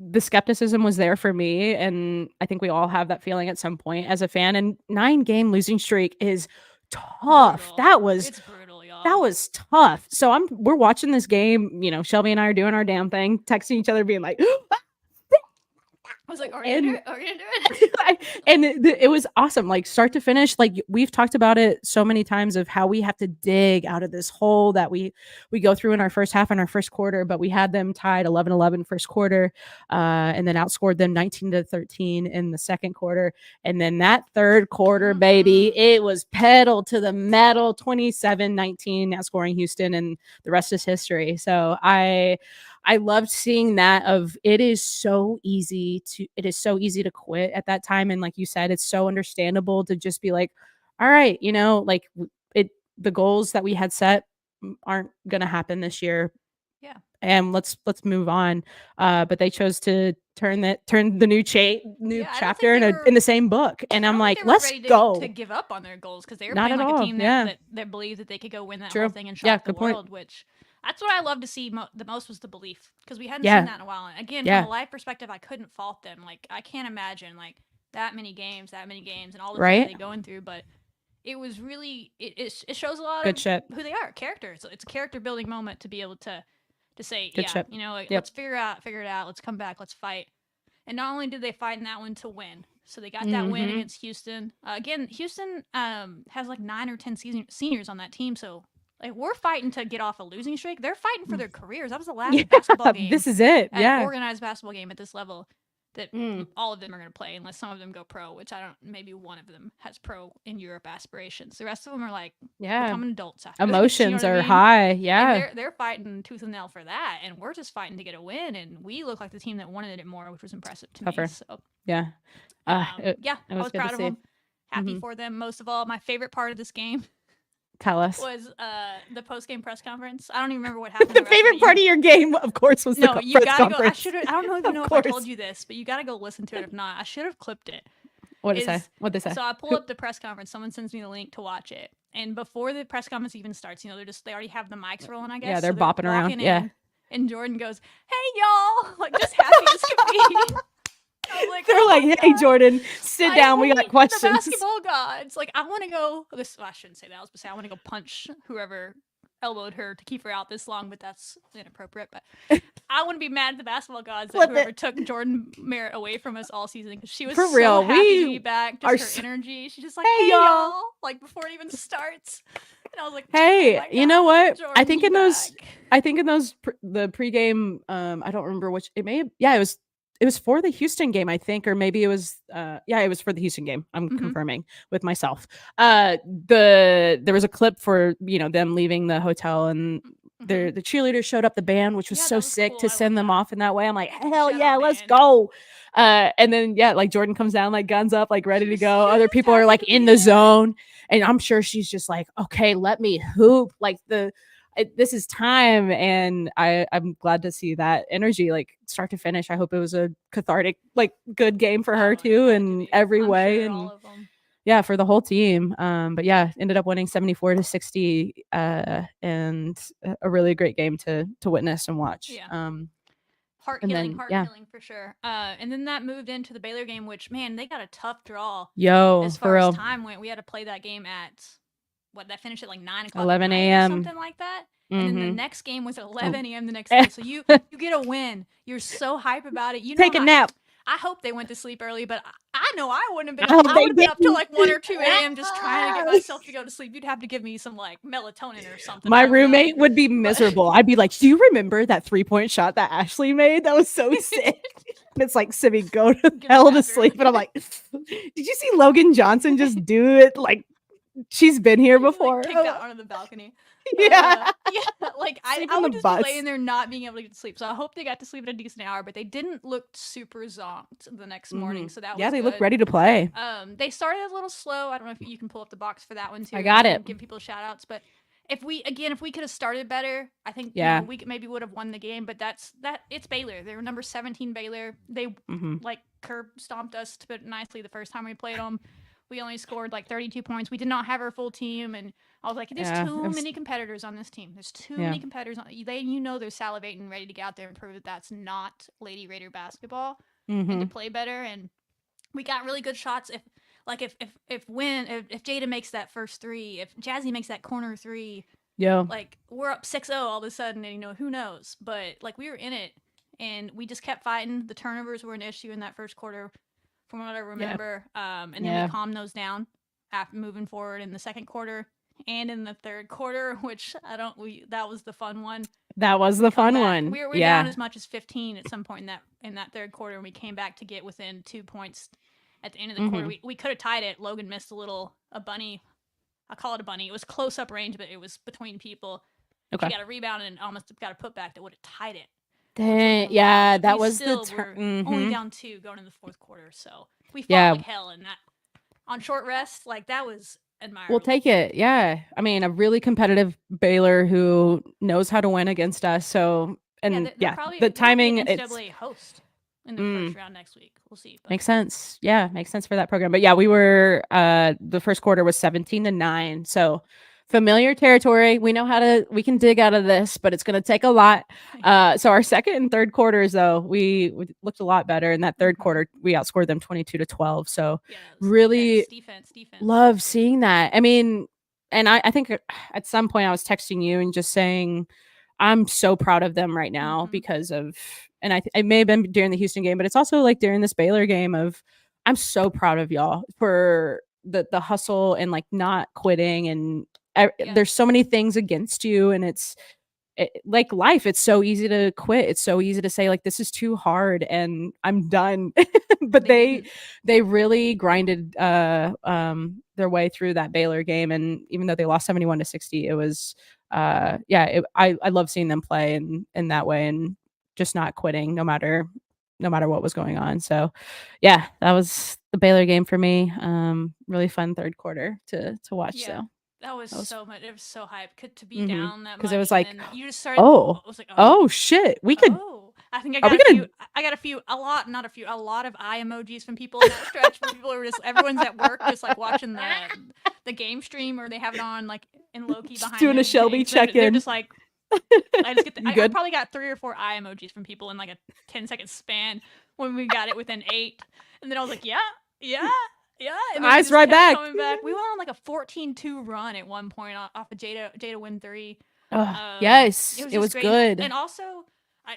the skepticism was there for me, and I think we all have that feeling at some point as a fan. And 9-game losing streak is tough. Brutal. It's brutal, y'all. That was tough. So we're watching this game. You know, Shelby and I are doing our damn thing, texting each other, being like, I was like, are we and- gonna do it? Are we gonna do it? and it was awesome, like start to finish. Like we've talked about it so many times of how we have to dig out of this hole that we go through in our first half and our first quarter, but we had them tied 11-11 first quarter, and then outscored them 19-13 in the second quarter. And then that third quarter, baby, it was pedal to the metal, 27-19, outscoring Houston, and the rest is history. So I loved seeing that. Of it is so easy to quit at that time, and like you said, it's so understandable to just be like, all right, you know, like the goals that we had set aren't gonna happen this year. Yeah. And let's move on. But they chose to turn the new Yeah, I don't chapter think they were- in the same book, and I I'm don't like, think they were let's ready go. to give up on their goals because they were Not playing at like all, a team yeah. that believed that they could go win that True. whole thing and shock Yeah, the good point. world. Which that's what I love to see the most was the belief, because we hadn't Yeah. seen that in a while. And again, Yeah. from a live perspective, I couldn't fault them. Like I can't imagine like that many games, and all the Right. things they're going through. But it was really it shows a lot Good of shit. who they are, characters. It's a character building moment to be able to say, Good yeah, shit. you know, like, Yep. let's figure it out, let's come back, let's fight. And not only did they fight in that one to win, so they got that win Mhm. against Houston. Again, Houston has like 9 or 10 seniors on that team, so like we're fighting to get off a losing streak. They're fighting for their careers. That was the last basketball game. This is it. An Yeah. organized basketball game at this level that Mm. all of them are going to play, unless some of them go pro, which I don't. Maybe one of them has pro in Europe aspirations. The rest of them are like Yeah. becoming adults after this, you know Emotions what I are mean? high. And Yeah. they're fighting tooth and nail for that, and we're just fighting to get a win. And we look like the team that wanted it more, which was impressive to Tougher. me. So Yeah. yeah, I was was good to proud of see. them. Happy Mhm. for them. Most of all, my favorite part of this game Tell us. was the post game press conference. I don't even remember what happened. The favorite part of your game, of course, was the No, you press gotta go. I conference. should have. I don't even Of know if I course. told you this, but you gotta go listen to it. If not, I should have clipped it. What did it say? is- What did they say? So I pull up the press conference. Someone sends me the link to watch it, and before the press conference even starts, you know, they already have the mics rolling. I guess. Yeah, so they're bopping around, walking yeah. in, and Jordan goes, "Hey y'all!" Like just happy as could be. I was like, They're "Oh like, my hey, God." Jordan, sit I down. We hate got The questions. basketball gods. Like, I want to go. I shouldn't say that. I was gonna say I want to go punch whoever elbowed her to keep her out this long, but that's inappropriate. But I want to be mad at the basketball gods that What whoever took Jordan Merritt away from us all season, because she was For so real, happy to we be back. are Just her energy. She's just like, Hey, hey, y'all." y'all, like before it even starts. And I was like, Hey, oh my you know God, what? Jordan, I think you in those, back. the pregame, I don't remember which. It may have. Yeah, it was for the Houston game, I think, or maybe it was. It was for the Houston game. I'm Mhm. confirming with myself. There was a clip for them leaving the hotel, and the cheerleaders showed up, the band, which was Yeah, so that was sick cool. to I send love them that. off in that way. I'm like, hell Shout yeah, out, let's band. go. And then like Jordan comes down, like guns up, like ready to She's go. so Other people are happy like to be in the there. zone, and I'm sure she's just like, okay, let me hoop. Like this is time, and I'm glad to see that energy, like start to finish. I hope it was a cathartic, like good game for Oh, her it too, had to in be. every I'm way, sure and all of them. yeah, for the whole team. But yeah, ended up winning 74-60, and a really great game to witness and watch. Yeah. Heart And healing, then, heart yeah. healing for sure. And then that moved into the Baylor game, which man, they got a tough draw Yo, as for far real. as time went. We had to play that game at that finished at like 9 o'clock, 11 at night or a.m. something like that. And then the Mhm. next game was at 11 a.m. the next day. So you get a win. You're so hype about it. You know Take a how- nap. I hope they went to sleep early, but I know I wouldn't have I been. hope I they would have been up till like 1 or 2 didn't. a.m. just trying to get myself to go to sleep. You'd have to give me some like melatonin or something. My I don't know. roommate would be miserable. I'd be like, do you remember that 3-point shot that Ashley made? That was so sick. And it's like, Sibby, go to Get hell to after it. sleep. And I'm like, did you see Logan Johnson just do it? Like, she's been here before. Like, kicked out onto the balcony. Yeah. Yeah, like Sleep I on would the just bus. be laying there not being able to get to sleep. So I hope they got to sleep at a decent hour, but they didn't look super zonked the next morning. So that was Yeah, they look good. ready to play. They started a little slow. I don't know if you can pull up the box for that one too. I got and it. Give people shout outs, but if we could have started better, I think Yeah. we maybe would have won the game. But it's Baylor. They were number 17 Baylor. They like curb stomped us to put it nicely the first time we played them. We only scored like 32 points. We did not have our full team, and I was like, "There's too many competitors on this team. There's too many competitors. They're salivating, ready to get out there and prove that that's not Lady Raider basketball and to play better." And we got really good shots. If Jada makes that first three, if Jazzy makes that corner three, like we're up 6-0 all of a sudden, and who knows? But like we were in it, and we just kept fighting. The turnovers were an issue in that first quarter, from what I remember. And then we calmed those down after moving forward in the second quarter and in the third quarter, which that was the fun one. That was the fun one. We were down as much as 15 at some point in that third quarter, and we came back to get within 2 points at the end of the quarter. We could have tied it. Logan missed a bunny. I call it a bunny. It was close up range, but it was between people. Okay. She got a rebound and almost got a putback that would have tied it. Dang, yeah, that was the turn. Only down 2 going in the fourth quarter, so we fought like hell. And that on short rest, like that was admirable. We'll take it. Yeah, I mean, a really competitive Baylor who knows how to win against us. So the timing. It's NCAA host in the first round next week. We'll see. But. Makes sense. Yeah, makes sense for that program. But yeah, we were the first quarter was 17-9. So familiar territory. We know we can dig out of this, but it's going to take a lot. So our second and third quarters, though, we looked a lot better. In that third quarter, we outscored them 22-12. So really defense. Love seeing that. I mean, and I think at some point I was texting you and just saying, I'm so proud of them right now because of, and it may have been during the Houston game, but it's also like during this Baylor game I'm so proud of y'all for the hustle and like not quitting. And there's so many things against you, and like life, it's so easy to quit. It's so easy to say like, this is too hard and I'm done. But they really grinded their way through that Baylor game. And even though they lost 71-60, it was I love seeing them play in that way and just not quitting no matter what was going on. So yeah, that was the Baylor game for me. Really fun third quarter to watch. Yeah. So that was so much. It was so hype to be down that much. Because it was like, you just started. Oh shit, we could. I think I got a lot of eye emojis from people in that stretch. Where people were everyone's at work, just like watching the game stream, or they have it on like in low key behind. Doing a Shelby check-in. They're just like. I probably got 3 or 4 eye emojis from people in like a 10-second span when we got it within 8, and then I was like, yeah. And eyes right back. Coming back. We went on like a 14-2 run at one point off of Jada win 3. Yes, it was great. good. And also, I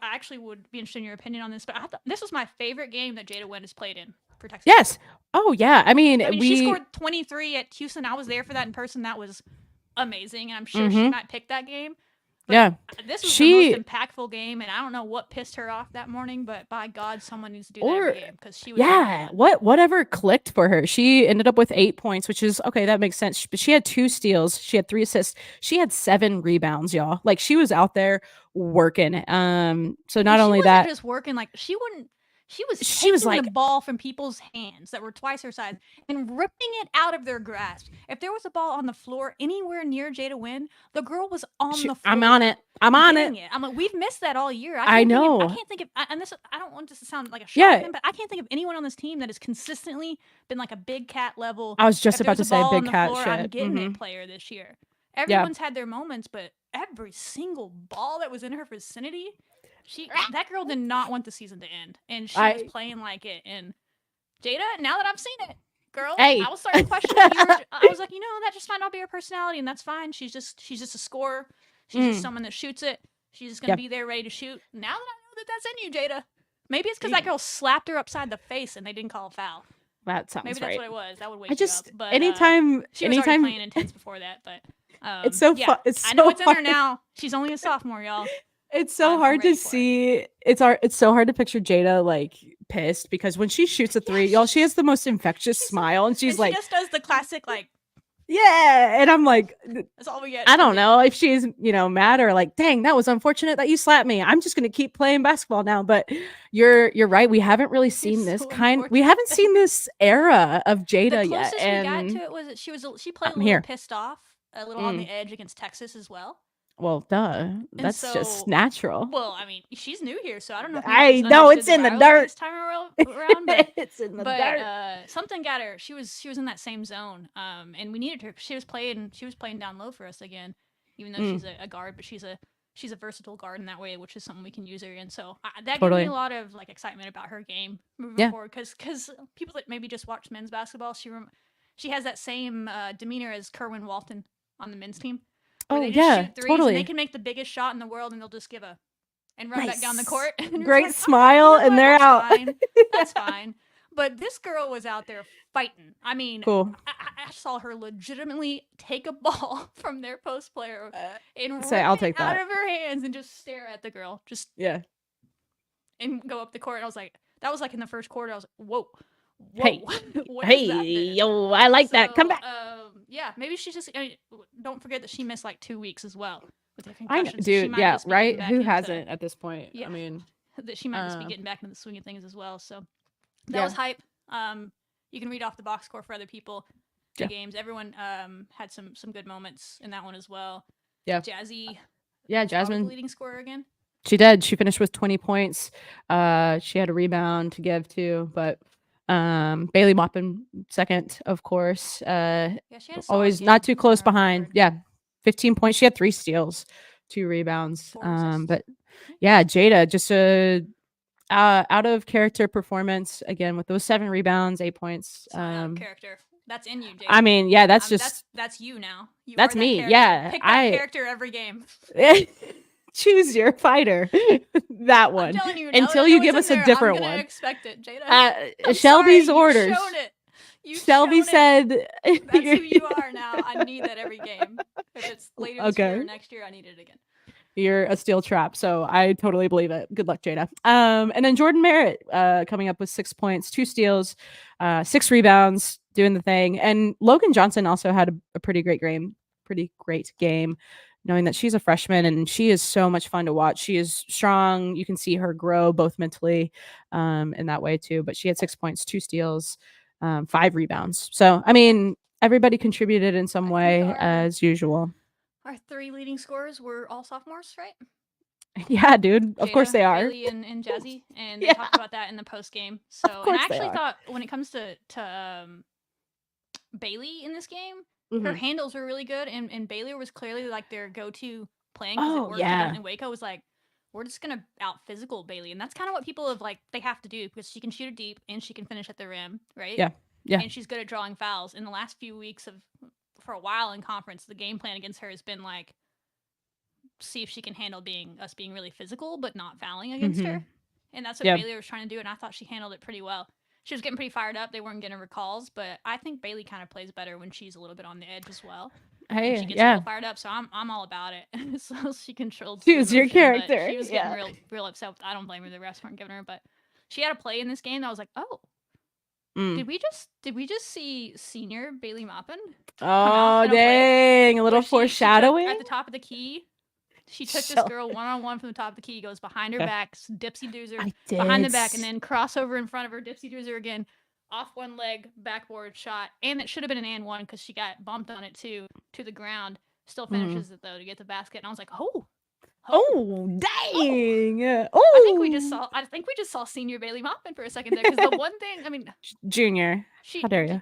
actually would be interested in your opinion on this, but I thought this was my favorite game that Jada Wynn has played in for Texas. Yes. Oh yeah. I mean, she scored 23 at Houston. I was there for that in person. That was amazing, and I'm sure she might pick that game. But this was the most impactful game, and I don't know what pissed her off that morning, but by God, someone needs to do that every game because she was whatever clicked for her. She ended up with 8 points, which is okay. That makes sense. But she had 2 steals. She had 3 assists. She had 7 rebounds, y'all. Like she was out there working. So not only that, just working. Like she was like the ball from people's hands that were twice her size and ripping it out of their grasp. If there was a ball on the floor anywhere near Jada Wynn, the girl was on the floor. I'm on it. I'm like, we've missed that all year. I know. I can't think of, and this, I don't want this to sound like a shock, but I can't think of anyone on this team that has consistently been like a big cat level. I was just about to say big cat floor, shit. I'm getting it player this year. Everyone's had their moments, but every single ball that was in her vicinity, that girl did not want the season to end, and she was playing like it. And Jada, now that I've seen it, girl, I was starting to question. I was like, that just might not be her personality, and that's fine. She's just a scorer. She's just someone that shoots it. She's just gonna be there ready to shoot. Now that I know that that's in you, Jada, maybe it's because that girl slapped her upside the face and they didn't call a foul. That sounds maybe that's what it was. That would wake you up. But anytime she was already playing intense before that, but. It's so fun. I know it's in her now. She's only a sophomore, y'all. It's so hard to see. It's so hard to picture Jada like pissed because when she shoots a 3, y'all, she has the most infectious smile, and she's like, she just does the classic like, yeah. And I'm like, that's all we get. I don't know if she's mad or like, dang, that was unfortunate that you slapped me. I'm just gonna keep playing basketball now. But you're right. We haven't really seen this we haven't seen this era of Jada yet. The closest we got to it was she played a little pissed off a little on the edge against Texas as well. Well, duh. That's so- just natural. Well, I mean, she's new here, so I don't know if I she's know, it's understood in the rivalry dirt. this time around, but It's in the but dirt. something got her. She was in that same zone, and we needed her. She was playing down low for us again, even though she's a guard, but she's a versatile guard in that way, which is something we can use her in. So that Totally. gave me a lot of like excitement about her game moving Yeah. forward, because people that maybe just watch men's basketball, she has that same demeanor as Kerwin Walton on the men's team. Where Oh, they just yeah, shoot threes totally. And they can make the biggest shot in the world, and they'll just give and run back down the Nice. court. And you're Great like, smile, you know and what, they're that's out. Fine. That's fine. But this girl was out there fighting. I mean, Cool. I saw her legitimately take a ball from their post player and Say, rip "I'll it take out that." of her hands and just stare at the girl, Yeah. and go up the court. And I was like, that was like in the first quarter. I was like, whoa. Hey. What is that, Hey, man? yo, I like that. Come So, back. Yeah, maybe she's just. Don't forget that she missed like 2 weeks as well with the I know, concussion. So she dude. might Yeah, just be right. getting back Who into- hasn't at this point? Yeah. I mean, That she might just be Uh, getting back into the swing of things as well. So that Yeah. was hype. You can read off the box score for other people. The Yeah. games. Everyone had some good moments in that one as well. Yeah. Jazzy. yeah, probably the Jasmine. leading scorer again. She did. She finished with 20 points. She had a rebound to give too, but Bailey Maupin second, of course. Yeah, she had a solid Always game not too from close her behind. forward. Yeah, 15 points. She had 3 steals, 2 rebounds. 4 assists. But yeah, Jada just a out of character performance again with those 7 rebounds, 8 points. It's not out of character. That's in you, Jake. I mean, yeah, that's just that's you now. You that's are that me, character. yeah, Pick that character every game. choose your fighter. That I'm one. telling you, now Until that I you know give it's us in a there, different I'm gonna one. expect it, Jada. I'm Shelby's sorry, orders. You've shown it. You've Shelby shown it. said, That's who you are now. I need that every game. If it's later this year Okay. or next year, I need it again. You're a steel trap, so I totally believe it. Good luck, Jada. And then Jordan Merritt coming up with 6 points, 2 steals, 6 rebounds, doing the thing. And Logan Johnson also had a pretty great game, knowing that she's a freshman and she is so much fun to watch. She is strong. You can see her grow both mentally in that way too. But she had 6 points, 2 steals, 5 rebounds. So I mean, everybody contributed in some I way think as usual. Our 3 leading scorers were all sophomores, right? Yeah, dude. Of course Jada, they are. Bailey and Jazzy, and they Yeah. talked about that in the post game. So, and course I they actually are. thought when it comes to Bailey in this game, her Mhm. handles were really good, and Bailey was clearly like their go-to playing. Oh, it worked yeah. in Waco was like, we're just gonna out physical Bailey, and that's kind of what people have like they have to do because she can shoot it deep and she can finish at the rim, right? Yeah, yeah. And she's good at drawing fouls. In the last few weeks for a while in conference, the game plan against her has been like, see if she can handle being really physical but not fouling against her. And that's what Yeah. Bailey was trying to do, and I thought she handled it pretty well. She was getting pretty fired up. They weren't getting her calls, but I think Bailey kind of plays better when she's a little bit on the edge as well. Hey, And she gets a yeah. little fired up, so I'm all about it. So she controlled. She was your emotion, but character, She was yeah. getting real upset. I don't blame her. The refs weren't giving her, but she had a play in this game that I was like, oh, Mm. did we just see senior Bailey Maupin? Oh, in a play dang. A little where she took foreshadowing. at the top of the key. She took this So- girl one-on-one from the top of the key, goes behind her Okay. back, dipsy doozer, I behind the did back, and then crossover in front of her, dipsy doozer again, off one leg, backboard shot, and it should have been an and one because she got bumped on it too to the ground. Still finishes it though to get the basket, and I was like, oh, Oh, dang. I think we Oh, just saw senior Bailey Maupin for a second there because the one thing, I mean, Junior. she How dare you?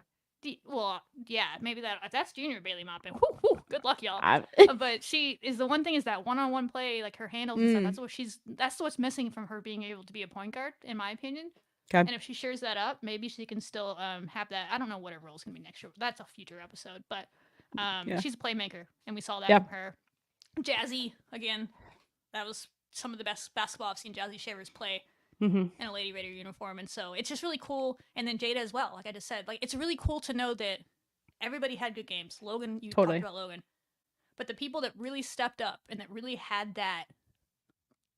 well, yeah, maybe that's junior Bailey Maupin. Whew, good luck, y'all. I- But she is the one thing is that one-on-one play, like her handles and stuff. That's what's missing from her being able to be a point guard, in my opinion. Okay. And if she shares that up, maybe she can still have that. I don't know what her role is gonna be next year. That's a future episode, but Yeah. she's a playmaker, and we saw that Yeah. from her. Jazzy again, that was some of the best basketball I've seen Jazzy Shavers play Mhm. in a Lady Raider uniform, and so it's just really cool. And then Jada as well, like I just said, like it's really cool to know that everybody had good games. Logan, you Totally. talked about Logan, but the people that really stepped up and that really had that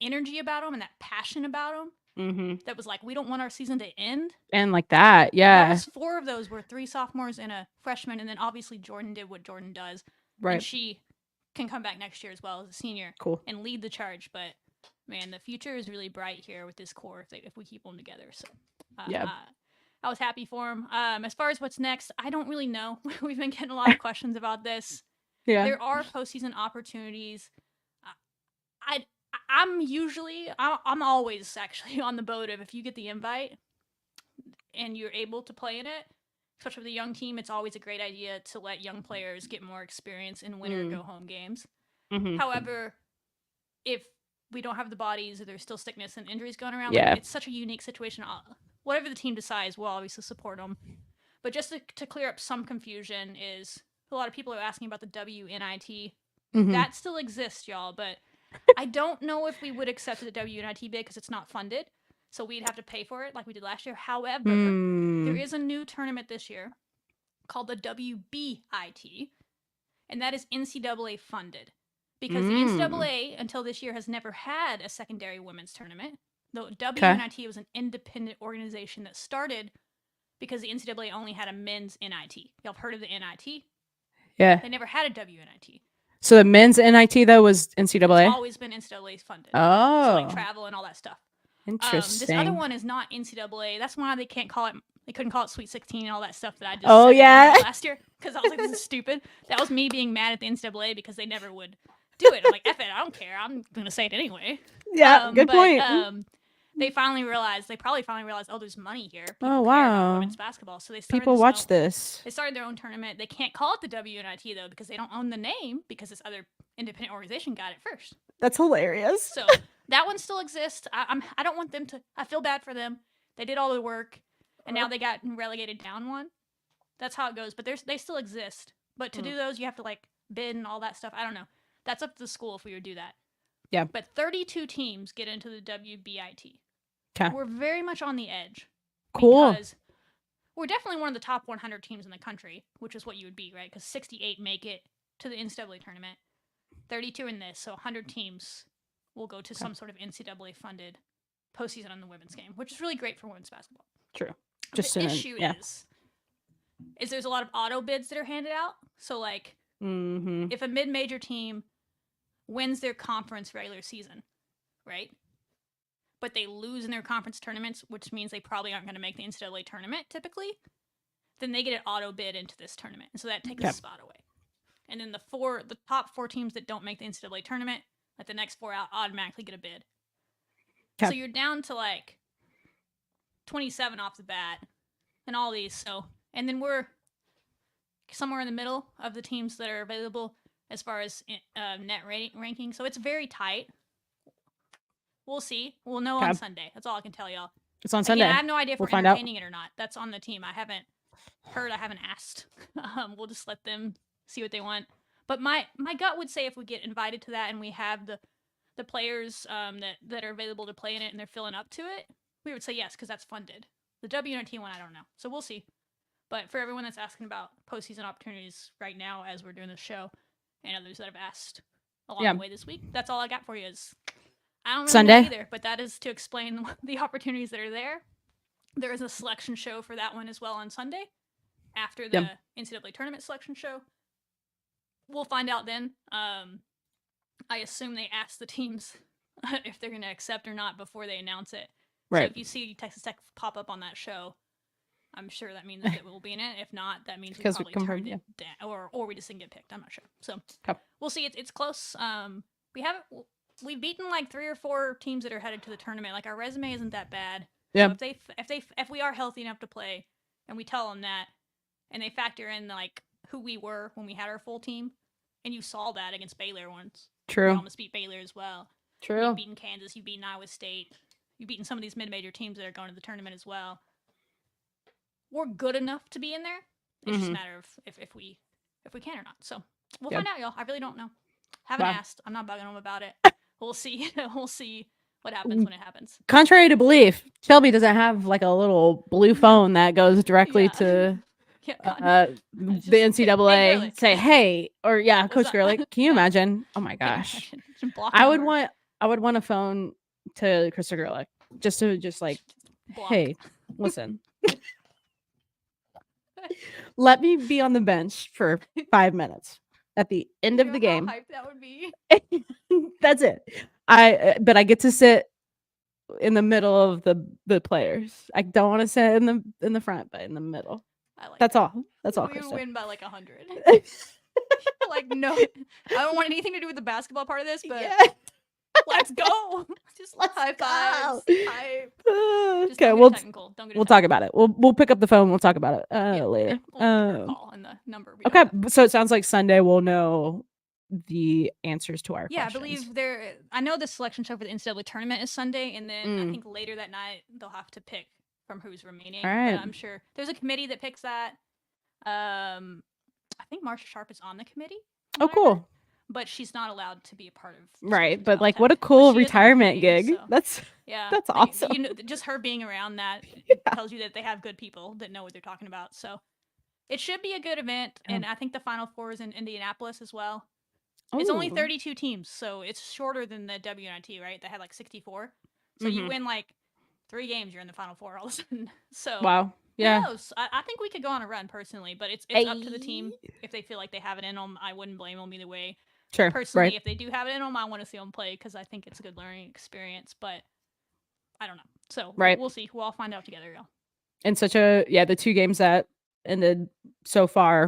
energy about them and that passion about them, Mhm. that was like, we don't want our season to end. And like that, yeah. That was 4 of those were 3 sophomores and a freshman, and then obviously Jordan did what Jordan does, and Right. she can come back next year as well as a senior Cool. and lead the charge. But man, the future is really bright here with this core if we keep them together. So Yeah. I was happy for him. As far as what's next, I don't really know. We've been getting a lot of questions about this. Yeah. There are postseason opportunities. I'm always actually on the boat of if you get the invite and you're able to play in it, especially with a young team, it's always a great idea to let young players get more experience in winner go home games. Mhm. However, if we don't have the bodies or there's still sickness and injuries going around, Yeah. like, it's such a unique situation. Whatever the team decides, we'll obviously support them. But just to clear up some confusion is a lot of people are asking about the WNIT. Mhm. That still exists, y'all, but I don't know if we would accept the WNIT bid because it's not funded. So we'd have to pay for it like we did last year. However, there is a new tournament this year called the WBIT, and that is NCAA funded. Because the NCAA, until this year, has never had a secondary women's tournament. The WNIT was an independent organization that started because the NCAA only had a men's NIT. Y'all have heard of the NIT? Yeah. They never had a WNIT. So the men's NIT though was NCAA. It's always been NCAA funded. Oh, So like travel and all that stuff. interesting. This other one is not NCAA. That's why they can't call it. They couldn't call it Sweet 16 and all that stuff that I just Oh, said yeah. last year because I was like, this is stupid. That was me being mad at the NCAA because they never would do it. I'm like, F it, I don't care. I'm gonna say it anyway. Yeah, good but, point. They probably finally realized, oh, there's money here. People Oh, care about wow. women's basketball, so they started People watch this. They started their own tournament. They can't call it the WNIT though because they don't own the name because this other independent organization got it first. That's hilarious. So that one still exists. I don't want them to. I feel bad for them. They did all the work, and now they got relegated down one. That's how it goes. But they still exist. But to do those, you have to like bid and all that stuff. I don't know. That's up to the school if we would do that. Yeah. But 32 teams get into the WBIT. 'Kay. We're very much on the edge. Cool. Because we're definitely one of the top 100 teams in the country, which is what you would be, right? Because 68 make it to the NCAA tournament, 32 in this, so 100 teams will go to some sort of NCAA funded postseason on the women's game, which is really great for women's basketball. True. The issue is there's a lot of auto bids that are handed out. So like if a mid-major team wins their conference regular season, right? But they lose in their conference tournaments, which means they probably aren't going to make the NCAA tournament typically, then they get an auto bid into this tournament. And so that takes a spot away. And then the top 4 teams that don't make the NCAA tournament, like the next 4 out, automatically get a bid. So you're down to like 27 off the bat and all these. So, and then we're somewhere in the middle of the teams that are available as far as net ranking. So it's very tight. We'll see. We'll know on Sunday. That's all I can tell y'all. It's on Sunday. Again, I have no idea if We'll we're find out. entertaining it or not. That's on the team. I haven't heard. I haven't asked. We'll just let them see what they want. But my gut would say if we get invited to that and we have the players that are available to play in it and they're filling up to it, we would say yes because that's funded. The WNT one, I don't know. So we'll see. But for everyone that's asking about postseason opportunities right now as we're doing this show and others that have asked along the way this week, that's all I got for you is I don't really Sunday? know either, but that is to explain the opportunities that are there. There is a selection show for that one as well on Sunday after the NCAA tournament selection show. We'll find out then. I assume they ask the teams if they're going to accept or not before they announce it. Right. So if you see Texas Tech pop up on that show, I'm sure that means that it will be in it. If not, that means we probably turned it down, or we just didn't get picked. I'm not sure. So we'll see. It's close. We've beaten like 3 or 4 teams that are headed to the tournament. Like our resume isn't that bad. Yeah. So if we are healthy enough to play, and we tell them that, and they factor in like who we were when we had our full team, and you saw that against Baylor once. True. We almost beat Baylor as well. True. You've beaten Kansas. You've beaten Iowa State. You've beaten some of these mid-major teams that are going to the tournament as well. We're good enough to be in there. It's just a matter of if we can or not. So we'll find out, y'all. I really don't know. Haven't asked. I'm not bugging them about it. We'll see. We'll see what happens when it happens. Contrary to belief, Shelby doesn't have like a little blue phone that goes directly to the NCAA. Say, hey, or Coach Gerlich. Can you imagine? Oh my gosh, I would want a phone to Krista Gerlich just to block. Hey, listen. Let me be on the bench for 5 minutes at the end of the game. How hype that would be. That's it. But I get to sit in the middle of the players. I don't want to sit in the front, but in the middle. I like That's that. all. That's all. We Krista. would win by like 100. Like, no, I don't want anything to do with the basketball part of this, but Yeah. let's go. Just Let's high fives. go. Hype. Just Okay, don't we'll get technical. Don't get we'll talk about it. We'll pick up the phone. We'll talk about it later. We'll give her a call and the number. We don't Okay, have. so it sounds like Sunday we'll know the answers to our Yeah, questions. I believe there. I know the selection show for the NCAA tournament is Sunday, and then I Mm. think later that night they'll have to pick from who's remaining. All right. But I'm sure there's a committee that picks that. I think Marsha Sharp is on the committee. Oh, cool. But she's not allowed to be a part of. Right, discussions but about like, what a tech. But cool she is on the retirement committee, gig. so, That's yeah, that's they- awesome. You know, just her being around that tells you that they have good people that know what they're talking about. So it should be a good event, and I think the Final Four is in Indianapolis as well. It's only Ooh. 32 teams, so it's shorter than the WNIT, right? They had like 64. So you Mhm. win like 3 games, you're in the Final Four all of a sudden. So Wow. Yeah. who knows? I think we could go on a run personally, but it's up to the team if they feel like they have it in them. I wouldn't blame them either way. Sure. Personally, Right. if they do have it in them, I want to see them play because I think it's a good learning experience. But I don't know. So Right. we'll see. We'll all find out together, y'all. And the 2 games that ended so far,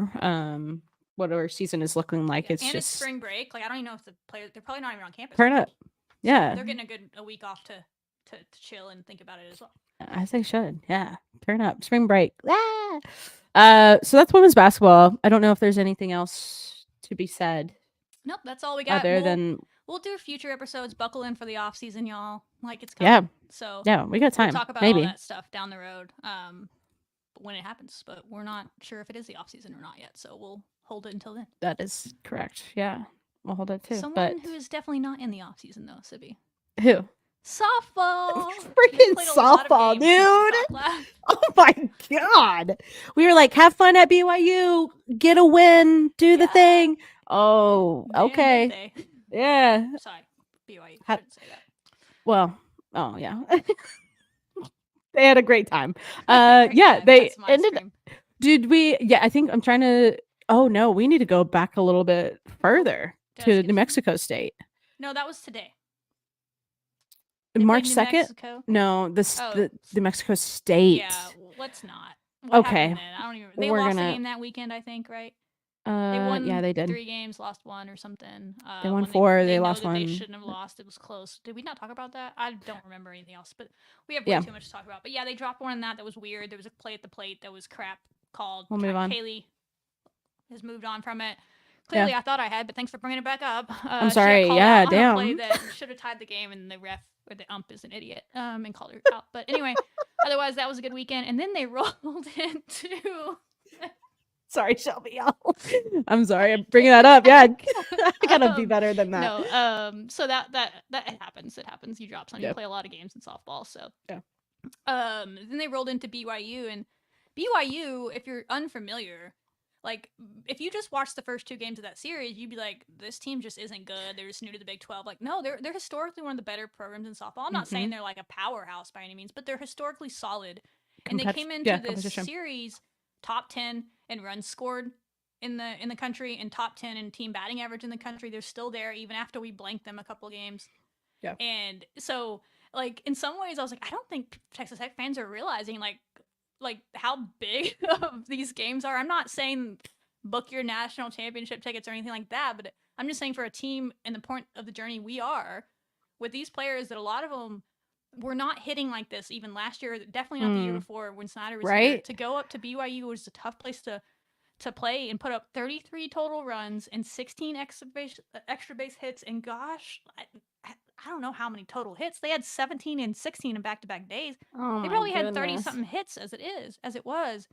what our season is looking like, Yeah, it's and just it's spring break. Like I don't even know if the players they're probably not even on campus. turn right? up. So Yeah. they're getting a week off to chill and think about it as well. As they should. Yeah. Turn up. Spring break. Ah! So that's women's basketball. I don't know if there's anything else to be said Nope, that's all we got. other than We'll do future episodes. Buckle in for the off season, y'all. Like it's yeah. coming. So Yeah, we got we'll time. talk about Maybe. all that stuff down the road. When it happens, but we're not sure if it is the off season or not yet. So we'll hold it until then. That is correct. Yeah. We'll hold that too. Someone but who is definitely not in the off season though, Sibby. who? Softball. Freaking We played a lot of softball, games since we dude. talked last. Oh my god. We were like, have fun at BYU, get a win, do the Yeah. thing. Oh, Man, did okay. they. Yeah. Sorry, BYU. Ha- Shouldn't say that. Well, oh yeah. They had a great time. Yeah, they That's my ended. scream. Did we? Yeah, I think I'm trying to. Oh no, we need to go back a little bit further Did I to skip New Mexico State. No, that was today. They played March New 2nd? Mexico. No, this Oh, the New Mexico State. Yeah, let's not. What Okay. happened then? I don't even. They We're lost the gonna- game that weekend, I think, right? They won. Yeah, they did. 3 games, lost 1 or something. They won when 4, they know lost that They 1. shouldn't have lost. It was close. Did we not talk about that? I don't remember anything else, but we have way Yeah. too much to talk about. But yeah, they dropped one in that was weird. There was a play at the plate that was crap called. We'll move on. Kaylee has moved on from it. Clearly, I thought I had, but thanks for bringing it back up. I'm she got sorry, called yeah, out on a play damn. that should have tied the game, and the ref or the ump is an idiot and called her out. But anyway, otherwise that was a good weekend. And then they rolled into. Sorry, Shelby. I'm sorry. I'm bringing that up. Yeah, I gotta be better than that. No, so that happens. It happens. You drop some. You Yep. play a lot of games in softball. So Yeah. Then they rolled into BYU, and BYU, if you're unfamiliar, like if you just watch the first 2 games of that series, you'd be like, this team just isn't good. They're just new to the Big 12. Like, no, they're historically one of the better programs in softball. I'm not saying they're like a powerhouse by any means, but they're historically solid. And they came into this competition. series top 10 in runs scored in the country and top 10 in team batting average in the country. They're still there even after we blanked them a couple games. Yeah. And so like in some ways I was like, I don't think Texas Tech fans are realizing like how big of these games are. I'm not saying book your national championship tickets or anything like that, but I'm just saying for a team and the point of the journey we are with these players that a lot of them were not hitting like this even last year, definitely not the year before when Snyder was here. Right. To go up to BYU was a tough place to play and put up 33 total runs and 16 extra base hits. And gosh, I don't know how many total hits. They had 17 and 16 in back-to-back days. Oh They my probably had goodness. 30-something hits as it was.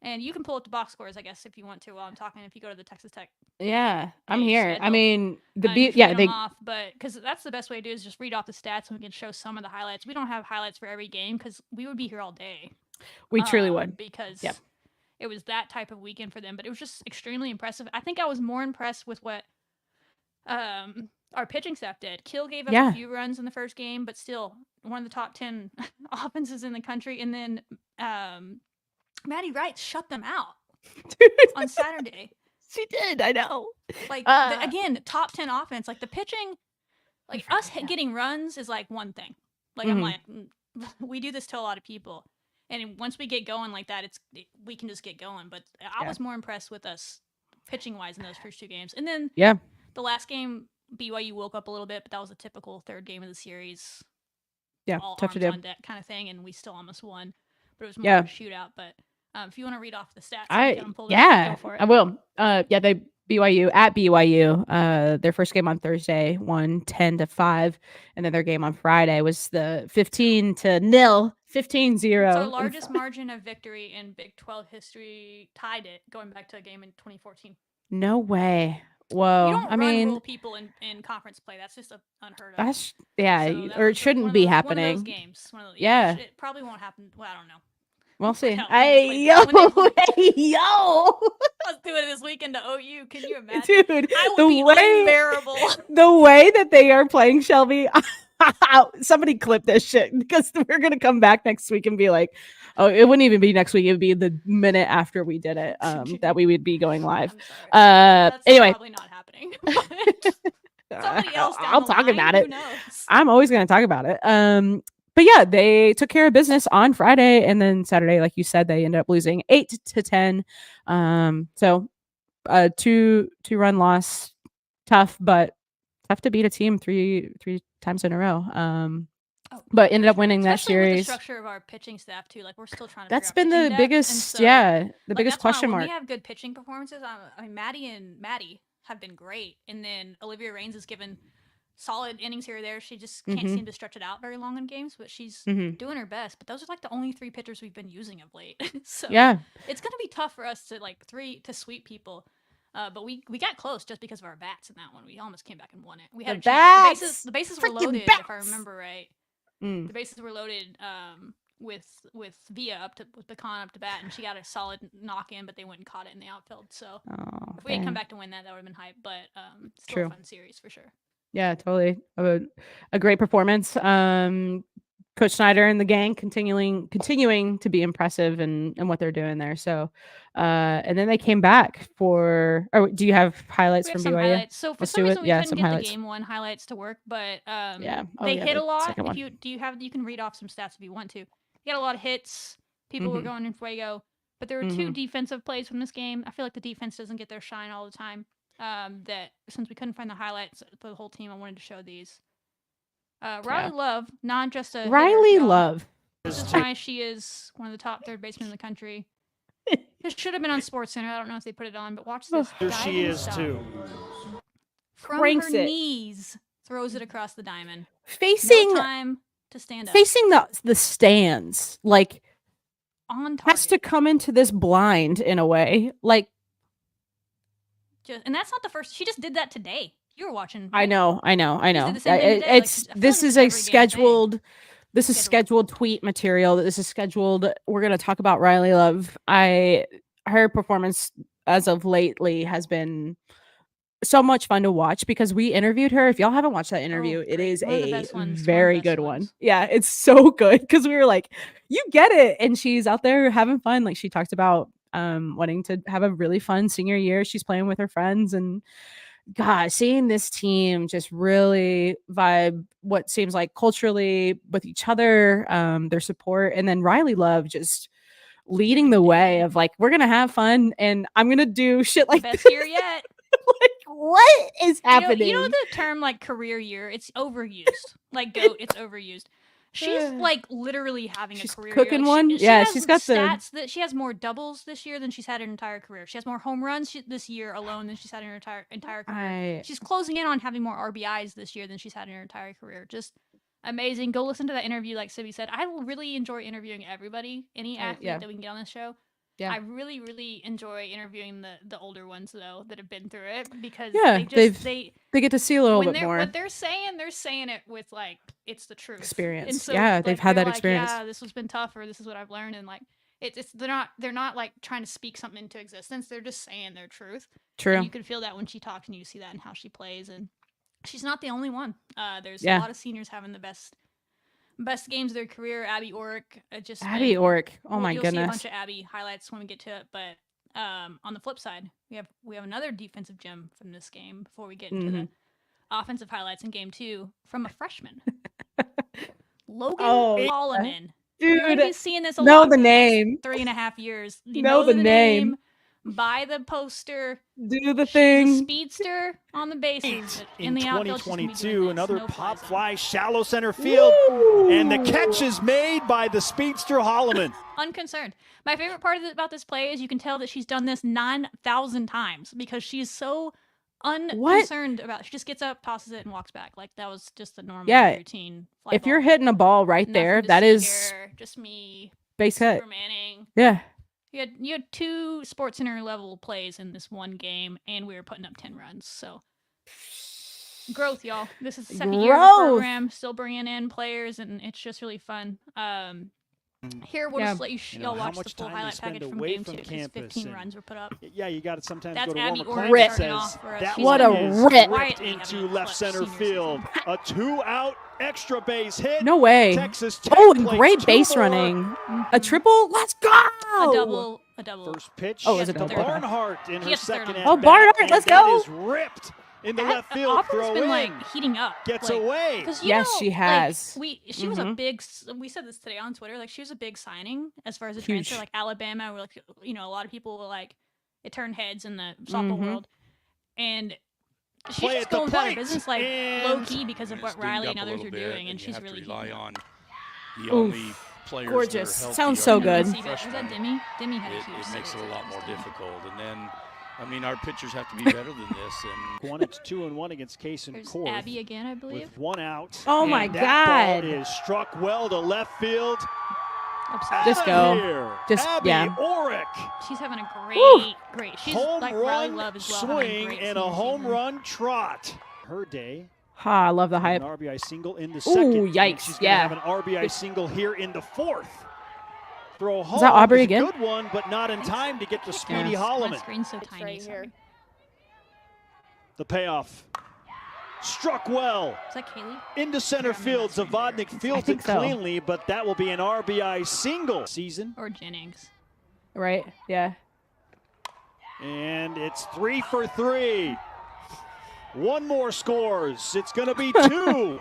And you can pull up the box scores, I guess, if you want to while I'm talking, if you go to the Texas Tech. Yeah, I'm Page here. I schedule. mean, You can yeah, read they them off, but because that's the best way to do is just read off the stats and we can show some of the highlights. We don't have highlights for every game because we would be here all day. we truly would. Because Yep. it was that type of weekend for them. But it was just extremely impressive. I think I was more impressed with what our pitching staff did. Kill gave up Yeah. a few runs in the first game, but still one of the top 10 offenses in the country. And then Maddie Wright shut them out on Saturday. She did. I know. Like Uh, again, top 10 offense. Like the pitching, like us getting runs is like one thing. Like I'm Mhm. like, we do this to a lot of people, and once we get going like that, we can just get going. But I Yeah. was more impressed with us pitching wise in those first 2 games. And then Yeah. the last game, BYU woke up a little bit, but that was a typical third game of the series. Yeah. All Tough to arms do. on deck kind of thing, and we still almost won. But it was more Yeah. of a shootout. But if you want to read off the stats, if you got 'em pulled up, Yeah, go for it. I will. Yeah, they BYU at BYU. Their first game on Thursday won 10-5, and then their game on Friday was the 15-0, 15-0. It's our and largest margin of victory in Big 12 history. Tied it going back to a game in 2014. No way. You Whoa. don't I run mean, rule people in conference play. That's just unheard of. that's yeah, So or that it was shouldn't one be of those, happening. One of those games. One of those, Yeah. It probably won't happen. Well, I don't know. We'll see. Hell, Hey when yo, they play- hey yo, Let's do it this weekend to OU. Can you imagine? dude. I would The be way unbearable. the way that they are playing, Shelby. Somebody clip this shit because we're gonna come back next week and be like, oh, it wouldn't even be next week. It would be the minute after we did it that we would be going live. I'm sorry. That's Anyway, probably not happening. Somebody else down I'll the talk line, about who it. knows? I'm always going to talk about it. But yeah, they took care of business on Friday, and then Saturday, like you said, they ended up losing 8-10. So a two-run loss, tough, but tough to beat a team three times in a row. But ended up winning that Especially with the series. structure of our pitching staff too. Like we're still trying to. That's figure out been pitching the depth, and biggest, so, the like, biggest that's why question when mark. we have good pitching performances. I mean, Maddie and Maddie have been great, and then Olivia Raines has given solid innings here or there. She just can't seem to stretch it out very long in games, but she's doing her best. But those are like the only 3 pitchers we've been using of late. So Yeah, it's gonna be tough for us to sweep people. But we got close just because of our bats in that one. We almost came back and won it. We had The a chance. bats! The bases were Freaking loaded, if I bats! remember right. Mm. The bases were loaded with Via with Pecan up to bat, and she got a solid knock in, but they went and caught it in the outfield. So Oh, if we had come dang. back to win that would have been hype. But still True. a fun series for sure. Yeah, totally. A great performance. Coach Snyder and the gang continuing to be impressive in what they're doing there. So, and then they came back for. Oh, do you have highlights We have from some BYU? highlights. So for Let's some do it. reason we Yeah, couldn't some get highlights. the game 1 highlights to work, but Yeah. Oh, they yeah, hit the a lot. second one. You can read off some stats if you want to. You got a lot of hits. People were going in Fuego, but there were 2 defensive plays from this game. I feel like the defense doesn't get their shine all the time. That since we couldn't find the highlights for the whole team, I wanted to show these. Riley Love, not just a Riley hitter, y'all. Love. This is why she is one of the top third basemen in the country. This should have been on SportsCenter. I don't know if they put it on, but watch this. Here she diving is stop. too. From Cranks her it. knees, throws it across the diamond. Facing No time to stand up. facing the stands, like On target. has to come into this blind in a way. Like And that's not the first. She just did that today. You were watching. I right? know. did the same thing today, like, It's I feel this like is it's a every damn thing. scheduled. This is Scheduled. scheduled tweet material. This is scheduled. We're gonna talk about Riley Love. Her performance as of lately has been so much fun to watch because we interviewed her. If y'all haven't watched that interview, it great. is One of the a best ones, one of the very best good one. ones. Yeah, it's so good because we were like, you get it, and she's out there having fun. Like she talked about wanting to have a really fun senior year. She's playing with her friends and. God, seeing this team just really vibe what seems like culturally with each other, their support, and then Riley Love just leading the way of like, we're gonna have fun and I'm gonna do shit like Best this. year yet. Like, what is happening? You know the term like career year? It's overused. Like GOAT, it's overused. She's like literally having She's a career cooking year. Like, one? She Yeah, has she's got the- stats that she has more doubles this year than she's had her entire career. She has more home runs this year alone than she's had in her entire career. She's closing in on having more RBIs this year than she's had in her entire career. Just amazing. Go listen to that interview. Like Sibby said, I really enjoy interviewing everybody, any athlete that we can get on this show. Yeah. I really, really enjoy interviewing the older ones though that have been through it because Yeah, they get to see a little when bit they're more what they're saying it with like it's the truth experience. And so, Yeah, like, they've had they're that like, experience. Yeah, this has been tough, or this is what I've learned, and like it's they're not like trying to speak something into existence. They're just saying their truth. True. And you can feel that when she talks, and you see that in how she plays. And she's not the only one. There's Yeah. a lot of seniors having the best games of their career. Abby Orrick, Abby Orrick. Oh my you'll see a goodness. bunch of Abby highlights when we get to it, but on the flip side, we have another defensive gem from this game before we get into the offensive highlights in game 2 from a freshman. Logan Holloman. You're gonna be Dude, seeing this a know lot the for next name. 3.5 years. You Know the name. buy the poster. Do the She's a thing. speedster on the bases. But In in the outfield, she's gonna be doing 2022, this. another No pop zone. fly, shallow center field, and the Woo! catch is made by the speedster Holloman. Unconcerned. My favorite part about this play is you can tell that she's done this 9,000 times because she's so unconcerned about it. She just gets up, tosses it, and walks back. Like that was just the normal Yeah, routine. Fly If you're ball. hitting a ball right Nothing there, to that see is here, just me, base hit. Supermaning. Yeah. You had 2 Sports Center level plays in this one game, and we were putting up 10 runs. So growth, y'all. This is the second year of the Growth. program, still bringing in players, and it's just really fun. Here we'll Yeah. just let you, You know, y'all how watch the much full time they highlight spend package from away game from 2 because campus 15 and- runs were put up. Yeah, you got to sometimes That's go to Abby warmer Orr climates. starting Says off for us. that She's What one a is rip. ripped Quietly into having a left clutch center senior field. season. A 2-out extra base hit. No way. Texas Tech Oh, and plays great 2 base more. running. A triple. Let's go. A double. First pitch Oh, is it to double? Okay. Barnhart in He her gets third second on at the Oh, bat, Barnhart, and let's that go. is ripped in the left field. Auburn's Throw been in. like heating up. Gets like, away. 'cause you Yes, know, she like, has. she was a Mhm. big. We said this today on Twitter. Like she was a big signing as far as a Huge. transfer. Like Alabama, were like a lot of people were like it turned heads in the softball Mhm. world, and she's Play just at the going about her plate, business like and- low key because And of it's what Riley dinged and up a others little are bit, doing, and you she's have to really rely heating up. on the Oof. only players Gorgeous. that are healthy Sounds are so the good. See that? Was freshmen. that Demi? Demi had a It huge. makes it series a lot more against them. difficult. And then, I mean, our pitchers have to be better than this. And One, it's 2-1 against Case and There's Korth. Abby again, I believe. With 1 out. Oh and my that God. ball is struck well to left field. Upset. Just Outta go. Here. Just- Abby yeah. Orrick. She's having a Woo! great. She's Home like Riley run Love as well. having a swing great and a senior home season. run trot. Her day. Ha, I love the An hype. RBI single in the second. and yikes, She's gonna yeah. have an RBI single here in the fourth. Throw home. that Aubrey is a again? good one, but not in time to get to Speedy Yeah. My Holloman. screen's so It's tiny. right sorry. here. The payoff. Struck well. Is that Kaylee? Into center Yeah, I mean, field. that's right Zavodnik there. fields think it so. cleanly, but that will be an RBI single season. Or Jennings? Right? Yeah. And it's 3 for 3. One more scores. It's going to be 2.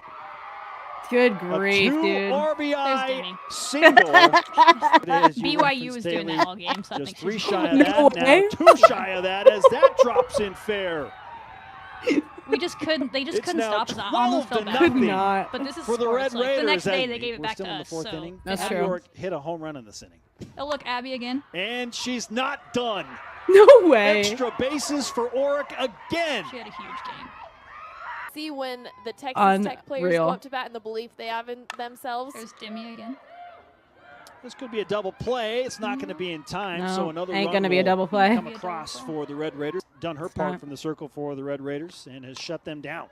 Good A grief, 2 dude. There's RBI Demi. single. It is, you BYU referenced was doing Haley. that all game, so I Just think 3 she's shy of No that. Now way. 2 shy of that as that drops in fair. we just couldn't. They just It's couldn't now stop us. I almost 12 felt to bad. Could nothing. not. But this is For the sports. Red Like, Raiders. the next day and they gave it we're back still to in the us. fourth So inning. That's Abby true. Orrick hit a home run in this inning. oh look, Abby again. And she's not done. No way. Extra bases for Orrick again. She had a huge game. See when the Texas Tech players Unreal. go up to bat and the belief they have in themselves. There's Demi again. This could be a double play. It's not going to be in time, No, so another ain't run gonna be a will double play. come Be a double across play. for the Red Raiders. Done her It's part not. from the circle for the Red Raiders and has shut them down.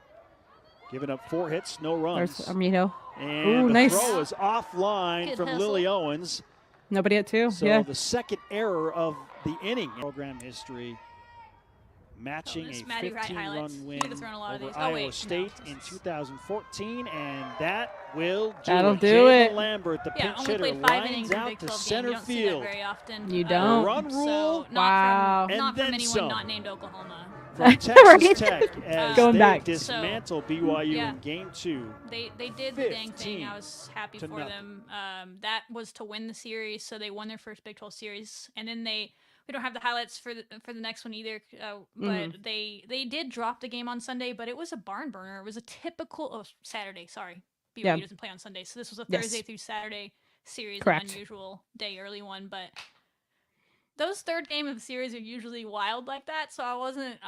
Giving up 4 hits, no runs. There's Armito. And Ooh, the nice. throw is offline Good from hustle. Lily Owens. Nobody at 2. So Yeah. the second error of the inning. Program history matching this a Maddie Wright 15-run highlights. He win would have thrown a lot of over these. Oh, Iowa wait, no, State this in is- 2014, and that will do That'll it. do Jalen it. Lambert, the Yeah, pinch only hitter, played 5 innings lines in out Big to 12 game. center You don't see that field. very often. You don't. Run rule. So not Wow. from, not And from then anyone some. not named Oklahoma. From Texas Right. Tech as Going they back. dismantle BYU yeah. in game 2. They did the dang 15 thing. I was happy to for nothing. them. That was to win the series, so they won their first Big 12 series, and then we don't have the highlights for the next one either. But they did drop the game on Sunday, but it was a barn burner. It was a typical Saturday. Sorry, BYU Yeah. doesn't play on Sunday, so this was a Yes. Thursday through Saturday series, Correct. an unusual day early one, but. Those third game of the series are usually wild like that, so I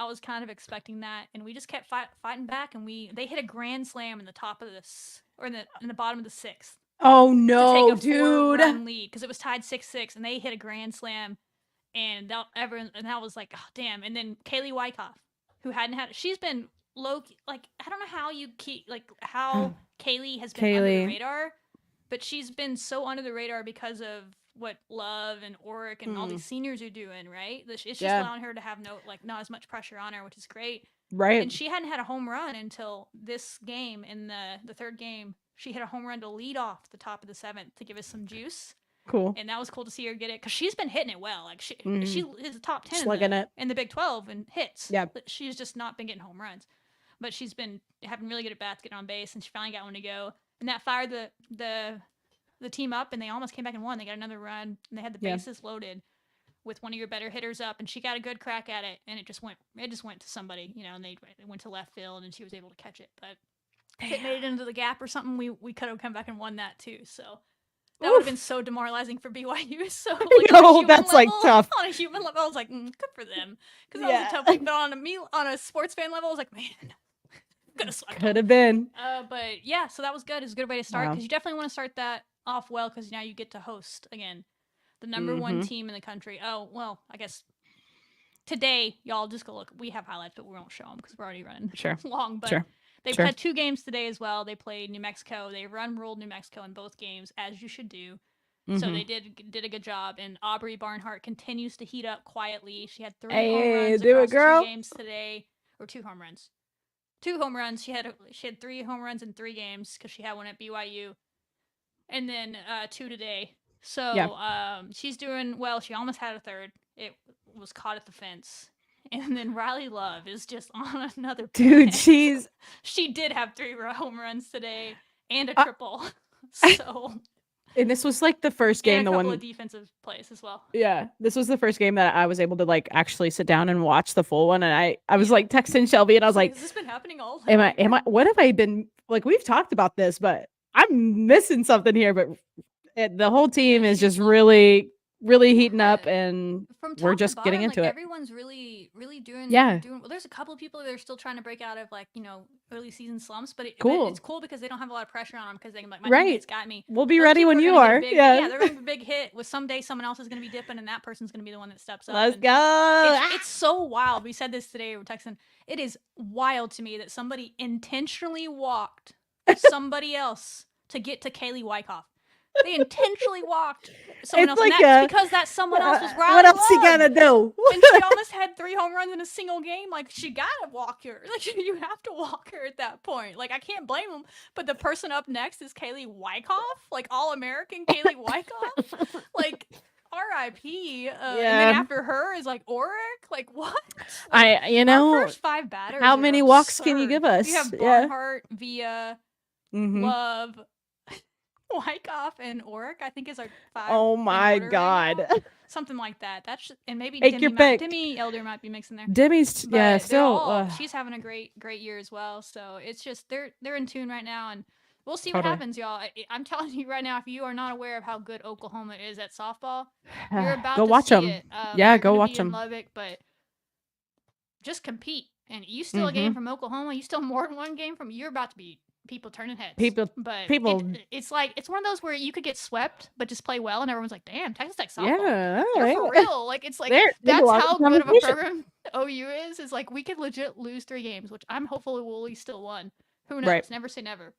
was kind of expecting that, and we just kept fighting back, and they hit a grand slam in the top of this, or in the bottom of the 6th. Oh To no, take a dude. 4-run lead because it was tied 6-6, and they hit a grand slam, and that was like, oh, damn. And then Kaylee Wyckoff, who she's been low, like I don't know how you keep how Kaylee has been under the Kaylee. radar, but she's been so under the radar because of what Love and Orrick and all these seniors are doing, right? It's just Yeah. allowing her to have not as much pressure on her, which is great. Right. And she hadn't had a home run until this game. In the third game, she hit a home run to lead off the top of the 7th to give us some juice, Cool. and that was cool to see her get it because she's been hitting it well. Like she Mhm. is a top 10 Slugging it. in the Big 12 and hits. Yeah. But she's just not been getting home runs, but she's been having really good at bats, getting on base, and she finally got one to go, and that fired the team up, and they almost came back and won. They got another run, and they had the Yeah. bases loaded with one of your better hitters up, and she got a good crack at it, and it just went to somebody, and they went to left field, and she was able to catch it. But if it made it into the gap or something, we could have come back and won that too. So that would have been so demoralizing for BYU. So like, No, that's like tough. On a human level, I was like, good for them, because that was a tough thing. But on a sports fan level, I was like, man, could have been. But yeah, so that was good. It's a good way to start, because you definitely want to start that off well, because now you get to host again the number one team in the country. Oh well, I guess today y'all just go look. We have highlights, but we won't show them because we're already running long. But they've had 2 games today as well. They played New Mexico. They ruled New Mexico in both games, as you should do. So they did a good job. And Aubrey Barnhart continues to heat up quietly. She had 3 home runs across 2 games today, or 2 home runs. 2 home runs. She had 3 home runs in 3 games, because she had one at BYU, and then 2 today. So she's doing well. She almost had a third. It was caught at the fence. And then Riley Love is just on another dude. She did have 3 home runs today and a triple. So. And this was like the first game, and a couple of defensive plays as well. Yeah, this was the first game that I was able to like actually sit down and watch the full one. And I was like texting Shelby, and I was like, "Has this been happening all?" Am I? What have I been like? We've talked about this, but I'm missing something here. But the whole team is just really heating up, and we're just getting into it. Everyone's really doing. Yeah. Well, there's a couple of people that are still trying to break out of like early season slumps, but it's cool because they don't have a lot of pressure on them, because they can like, my teammates got me. We'll be ready when you are. They're gonna be a big hit. With someday someone else is gonna be dipping, and that person's gonna be the one that steps up. Let's go. It's so wild. We said this today. We're texting. It is wild to me that somebody intentionally walked somebody else to get to Kaylee Wyckoff. They intentionally walked someone else, like and that's because that someone else was Riley What else Love. you gonna do? And she almost had 3 home runs in a single game. Like, she gotta walk her. Like, you have to walk her at that point. Like, I can't blame them. But the person up next is Kaylee Wyckoff, like All-American Kaylee Wyckoff. Like, R.I.P. And then after her is like Oric. Like, what? Like, our first 5 batters. How many walks can you give us? You have Barnhart, Villa, Love, Wyckoff, and Oric, I think, is our 5. Oh my god. Right, something like that. And maybe Demi Elder might be mixing there. Demi's still she's having a great year as well. So it's just they're in tune right now, and we'll see what happens, y'all. I'm telling you right now, if you are not aware of how good Oklahoma is at softball, you're about go to watch see them. it. Go watch them. Lubbock, but just compete. And you still a game from Oklahoma. You still more than one game from. You're about to be people turning heads. It's like it's one of those where you could get swept, but just play well, and everyone's like, "Damn, Texas Tech softball, they're for real." Like, it's like that's how good of a program OU is. Is like, we could legit lose 3 games, which I'm hopefully we'll at least still won. Who knows? Right. Never say never.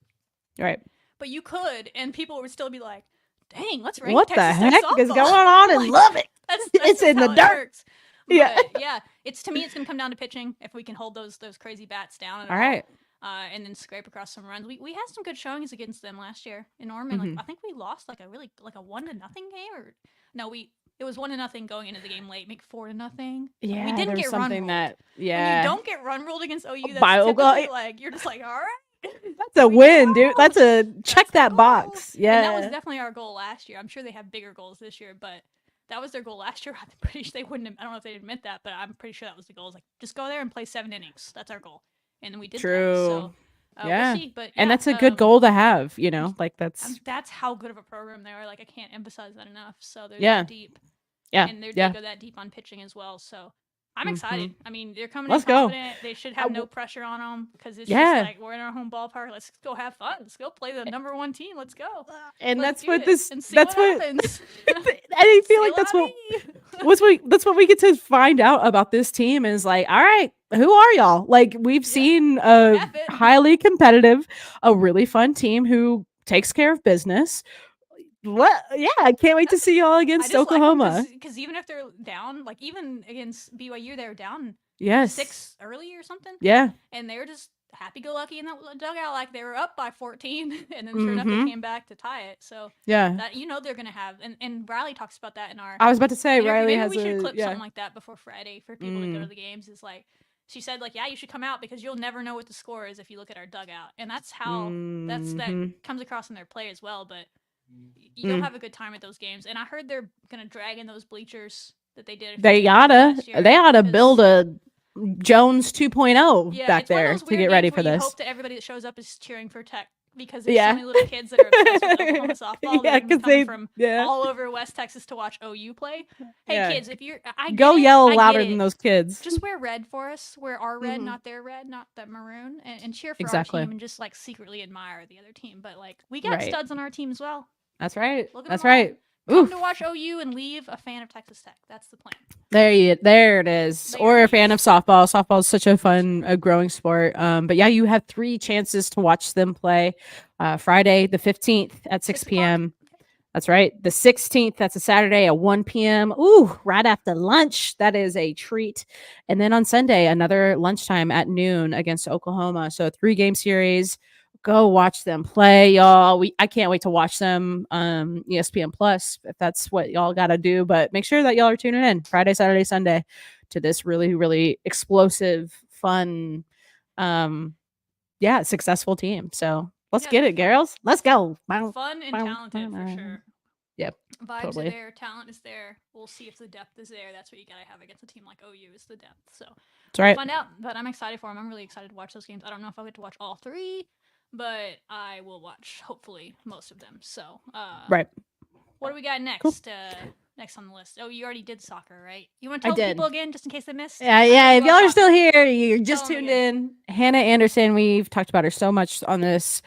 Right. But you could, and people would still be like, "Dang, let's rank what Texas the Tech heck softball." is going on in Lubbock? That's it's in the dirt. Yeah, it's to me, it's gonna come down to pitching. If we can hold those crazy bats down. All right. And then scrape across some runs. We had some good showings against them last year in Norman. Like, I think we lost like a 1-0 game, or no, it was 1-0 going into the game late, make 4-0. Yeah, we didn't get run ruled. When you don't get run ruled against OU, that's typically like you're just like, all right. That's a win, dude. That's a check that box. Yeah, and that was definitely our goal last year. I'm sure they have bigger goals this year, but that was their goal last year. I'm pretty sure they wouldn't. I don't know if they'd admit that, but I'm pretty sure that was the goal. It's like, just go there and play 7 innings. That's our goal. And then we did that. So, we'll see. But and that's a good goal to have, like that's how good of a program they are. Like, I can't emphasize that enough. So they're that deep. Yeah. And they go that deep on pitching as well. So I'm excited. I mean, they're coming Let's in confident. They should have no pressure on them, because it's just like, we're in our home ballpark. Let's go have fun. Let's go play the number 1 team. Let's go. And Let's that's what it. this. And see that's what what. happens. I feel like that's what we get to find out about this team is like, all right, who are y'all? Like, we've seen a highly competitive, a really fun team who takes care of business. I can't wait to see y'all against Oklahoma. Because even if they're down, like even against BYU, they were down 6 early or something. Yeah. And they were just happy-go-lucky in that dugout, like they were up by 14, and then sure enough they came back to tie it. So that, they're gonna have, and Riley talks about that in our. I was about to say Riley has we should clip something like that before Friday for people to go to the games. Is like, she said, like, yeah, you should come out because you'll never know what the score is if you look at our dugout, and that's how that comes across in their play as well. But you'll have a good time at those games, and I heard they're gonna drag in those bleachers that they did. They last year, oughta 'cause- build a Jones 2.0 Yeah, back it's one of there those to weird get ready games for where you this. hope that everybody that shows up is cheering for Tech because there's Yeah. so many little kids that are obsessed with Oklahoma softball. Yeah, They're 'cause coming they- from yeah. all over West Texas to watch OU play. Hey Yeah. kids, if you're I get Go it, yell I get louder it. than those kids. Just wear red for us. Wear our red, Mhm. not their red, not that maroon, and cheer for Exactly. our team and just like secretly admire the other team. But like we got Right. studs on our team as well. That's right. Look at That's them all. right. Come Oof. to watch OU and leave a fan of Texas Tech. That's the plan. There it is. There Or it a fan of is. softball. Softball is such a fun, growing sport. But yeah, you have 3 chances to watch them play. Friday the 15th at 6 6 o'clock? p.m. That's right. The 16th, that's a Saturday at 1 p.m. Ooh, right after lunch. That is a treat. And then on Sunday, another lunchtime at noon against Oklahoma. So 3-game series. Go watch them play, y'all. I can't wait to watch them ESPN Plus if that's what y'all got to do. But make sure that y'all are tuning in Friday, Saturday, Sunday to this really, really explosive, fun, successful team. So let's Yeah, get they're it, girls. Let's go. Fun and talented for sure. Yep. Vibes Totally. are there, talent is there. We'll see if the depth is there. That's what you gotta have against a team like OU is the depth. So That's right. find out. But I'm excited for them. I'm really excited to watch those games. I don't know if I'll get to watch all 3, but I will watch hopefully most of them. So Right. what do we got next? Next on the list. Oh, you already did soccer, right? You want to I tell the did. people again, just in case they missed? Yeah. I know If you y'all love are still soccer. here, you're just Tell 'em tuned in. Hannah Anderson, we've talked about her so much on this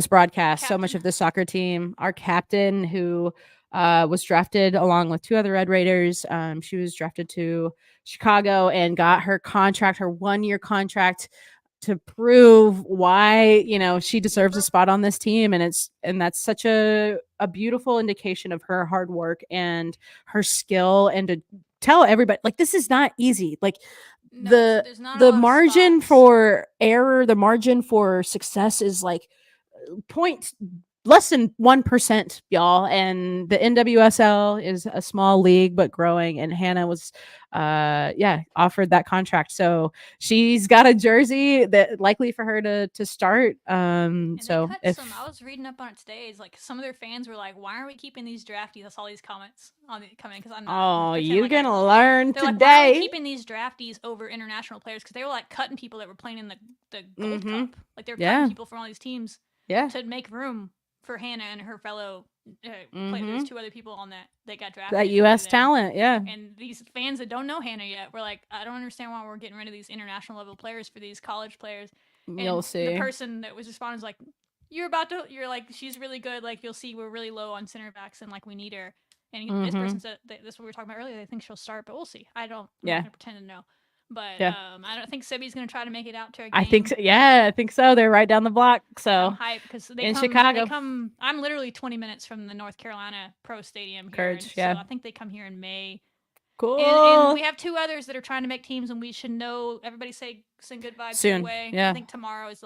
broadcast. So much Captain. of the soccer team. Our captain, who was drafted along with 2 other Red Raiders. She was drafted to Chicago and got her contract, her 1-year contract, to prove why she deserves a spot on this team. And that's such a beautiful indication of her hard work and her skill, and to tell everybody, like, this is not easy. Like, No, there's not a the lot of margin spots. for error, the margin for success is like less than 1%, y'all. And the NWSL is a small league but growing, and Hannah was offered that contract, so she's got a jersey that likely for her to start. And So they cut some. I was reading up on it today. It's like some of their fans were like, "Why aren't we keeping these draftees?" I saw these comments on the coming because I'm not. oh, pretend you're like I- gonna learn They're like, why are we today. keeping these draftees over international players? Because they were like cutting people that were playing in the Gold Mhm. Cup. Like they were Yeah. cutting people from all these teams Yeah. to make room for Hannah and her fellow players. There's 2 other people on that got drafted. That into U.S. them. talent, yeah. And these fans that don't know Hannah yet were like, I don't understand why we're getting rid of these international level players for these college players. You'll And see. the person that was responding was like, you're like, she's really good. Like, you'll see we're really low on center backs and like we need her. And this person said, this is what we were talking about earlier. They think she'll start, but we'll see. I'm not going to pretend to know. But I don't think Sibby's going to try to make it out to a game. I think so. Yeah, I think so. They're right down the block. So I'm hyped because in Chicago. I'm literally 20 minutes from the North Carolina Pro Stadium here. Courage, So yeah. I think they come here in May. Cool. And we have 2 others that are trying to make teams, and we should know. Everybody send good vibes Soon, away. yeah. I think tomorrow is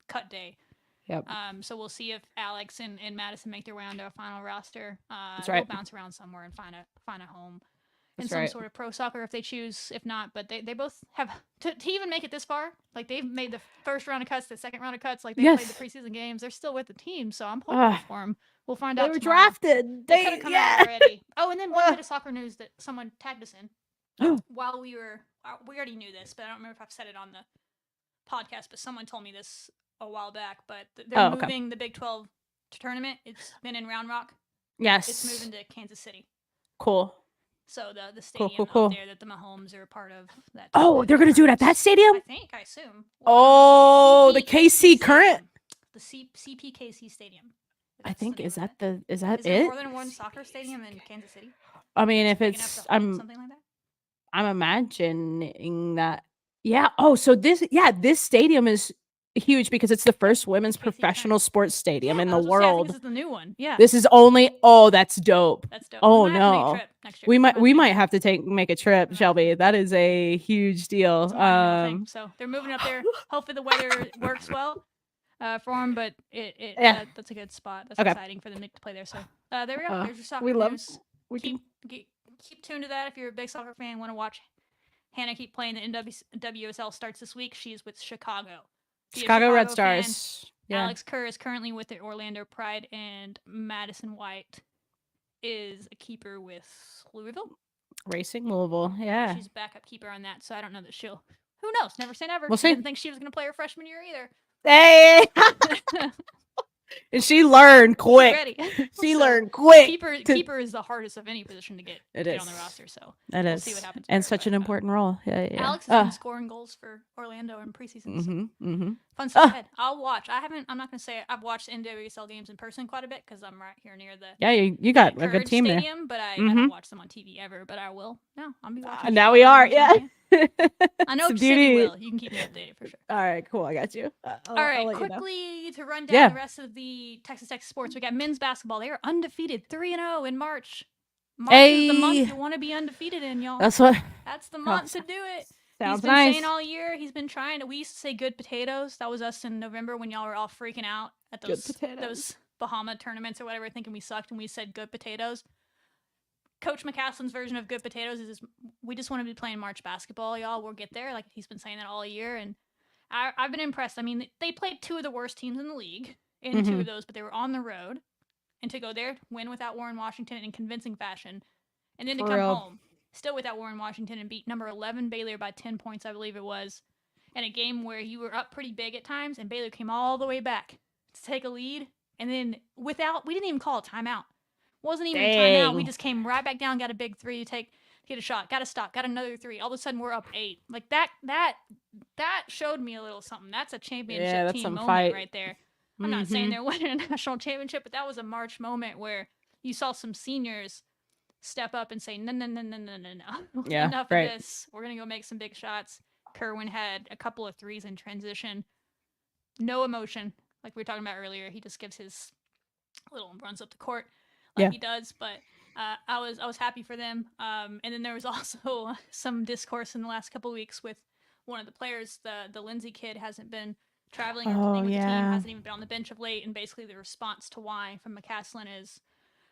cut day. Yep. So we'll see if Alex and Madison make their way onto a final roster. That's right. They'll bounce around somewhere and find a home in That's some right. sort of pro soccer if they choose. If not, but they both have to even make it this far. Like they've made the first round of cuts, the second round of cuts. Like they played the preseason games. They're still with the team, so I'm hopeful for them. We'll find out. They were tomorrow. drafted. They could have come out already. Oh, and then one bit of soccer news that someone tagged us in while we already knew this, but I don't remember if I've said it on the podcast. But someone told me this a while back. But they're moving the Big 12 tournament. It's been in Round Rock. Yes. It's moving to Kansas City. Cool. So the stadium Cool. up there that the Mahomes are a part of. That Oh, they're gonna do it at that stadium? I assume. Oh, the KC CPKC Current. Stadium. The CPKC Stadium. I That's think the name is of that the is that Is there it? more than one soccer stadium in Kansas City? I mean, if Big enough it's to hold I'm something like that. I'm imagining that. Yeah. Oh, so this stadium is huge because it's the first women's professional sports stadium in the I was gonna say, I think world. this is the new one. Yeah. This is only that's dope. That's dope. Oh We might have to make a no. trip next year. We might have to make a trip, Shelby. That is a huge deal. It's a monumental thing. So they're moving up there. Hopefully the weather works well for them, but that's a good spot. That's exciting for them to play there. So there we go. There's your soccer news. Keep tuned to that if you're a big soccer fan. Want to watch Hannah keep playing. The NWSL starts this week. She's with Chicago. Chicago Red fan. Stars. Yeah. Alex Kerr is currently with the Orlando Pride, and Madison White is a keeper with Louisville. Racing Louisville. Yeah. She's a backup keeper on that, so I don't know that she'll. Who knows? Never say never. We'll I see. didn't think she was going to play her freshman year either. Hey. And she learned quick. Ready. She So, learned quick. Keeper is the hardest of any position to get on the roster. So It we'll is. see what happens. And there, such but, an important role. Yeah. Alex has been scoring goals for Orlando in preseason. So fun stuff ahead. I'll watch. I'm not going to say I've watched NWSL games in person quite a bit because I'm right here near the Yeah, you got a good Courage team Stadium, but I haven't watched them on TV ever. But I will. No, I'll be watching. Now we are. Yeah. I know It's a City beauty. will. You can keep me updated for sure. All right, cool. I got you. All right, I'll let you know. quickly to run down Yeah. the rest of the Texas Tech sports. We got men's basketball. They are undefeated, 3-0 in March. March is the month Hey. you want to be undefeated in, y'all. That's what. That's the month to do it. Sounds He's been nice. saying all year. He's been trying to. We used to say good potatoes. That was us in November when y'all were all freaking out at Good potatoes. those Bahama tournaments or whatever, thinking we sucked, and we said good potatoes. Coach McCaslin's version of good potatoes is we just want to be playing March basketball, y'all. We'll get there. Like he's been saying that all year, and I've been impressed. I mean, they played two of the worst teams in the league in two of those, but they were on the road, and to go there, win without Warren Washington in convincing fashion, and then to For come real. home still without Warren Washington and beat number 11 Baylor by 10 points, I believe it was, in a game where you were up pretty big at times, and Baylor came all the way back to take a lead, and then we didn't even call a timeout. Wasn't even a timeout. We Dang. just came right back down, got a big three to get a shot, got a stop, got another three. All of a sudden, we're up 8. Like that showed me a little something. That's a championship Yeah, that's team some moment fight. right there. I'm not saying they're winning a national championship, but that was a March moment where you saw some seniors step up and say, no. Yeah, Enough right. of this. We're going to go make some big shots. Kerwin had a couple of threes in transition. No emotion, like we were talking about earlier. He just gives his little runs up the court like he does, but I was happy for them. And then there was also some discourse in the last couple of weeks with one of the players. The Lindsay kid hasn't been traveling or playing with the team, hasn't even been on the bench of late, and basically the response to why from McCaslin is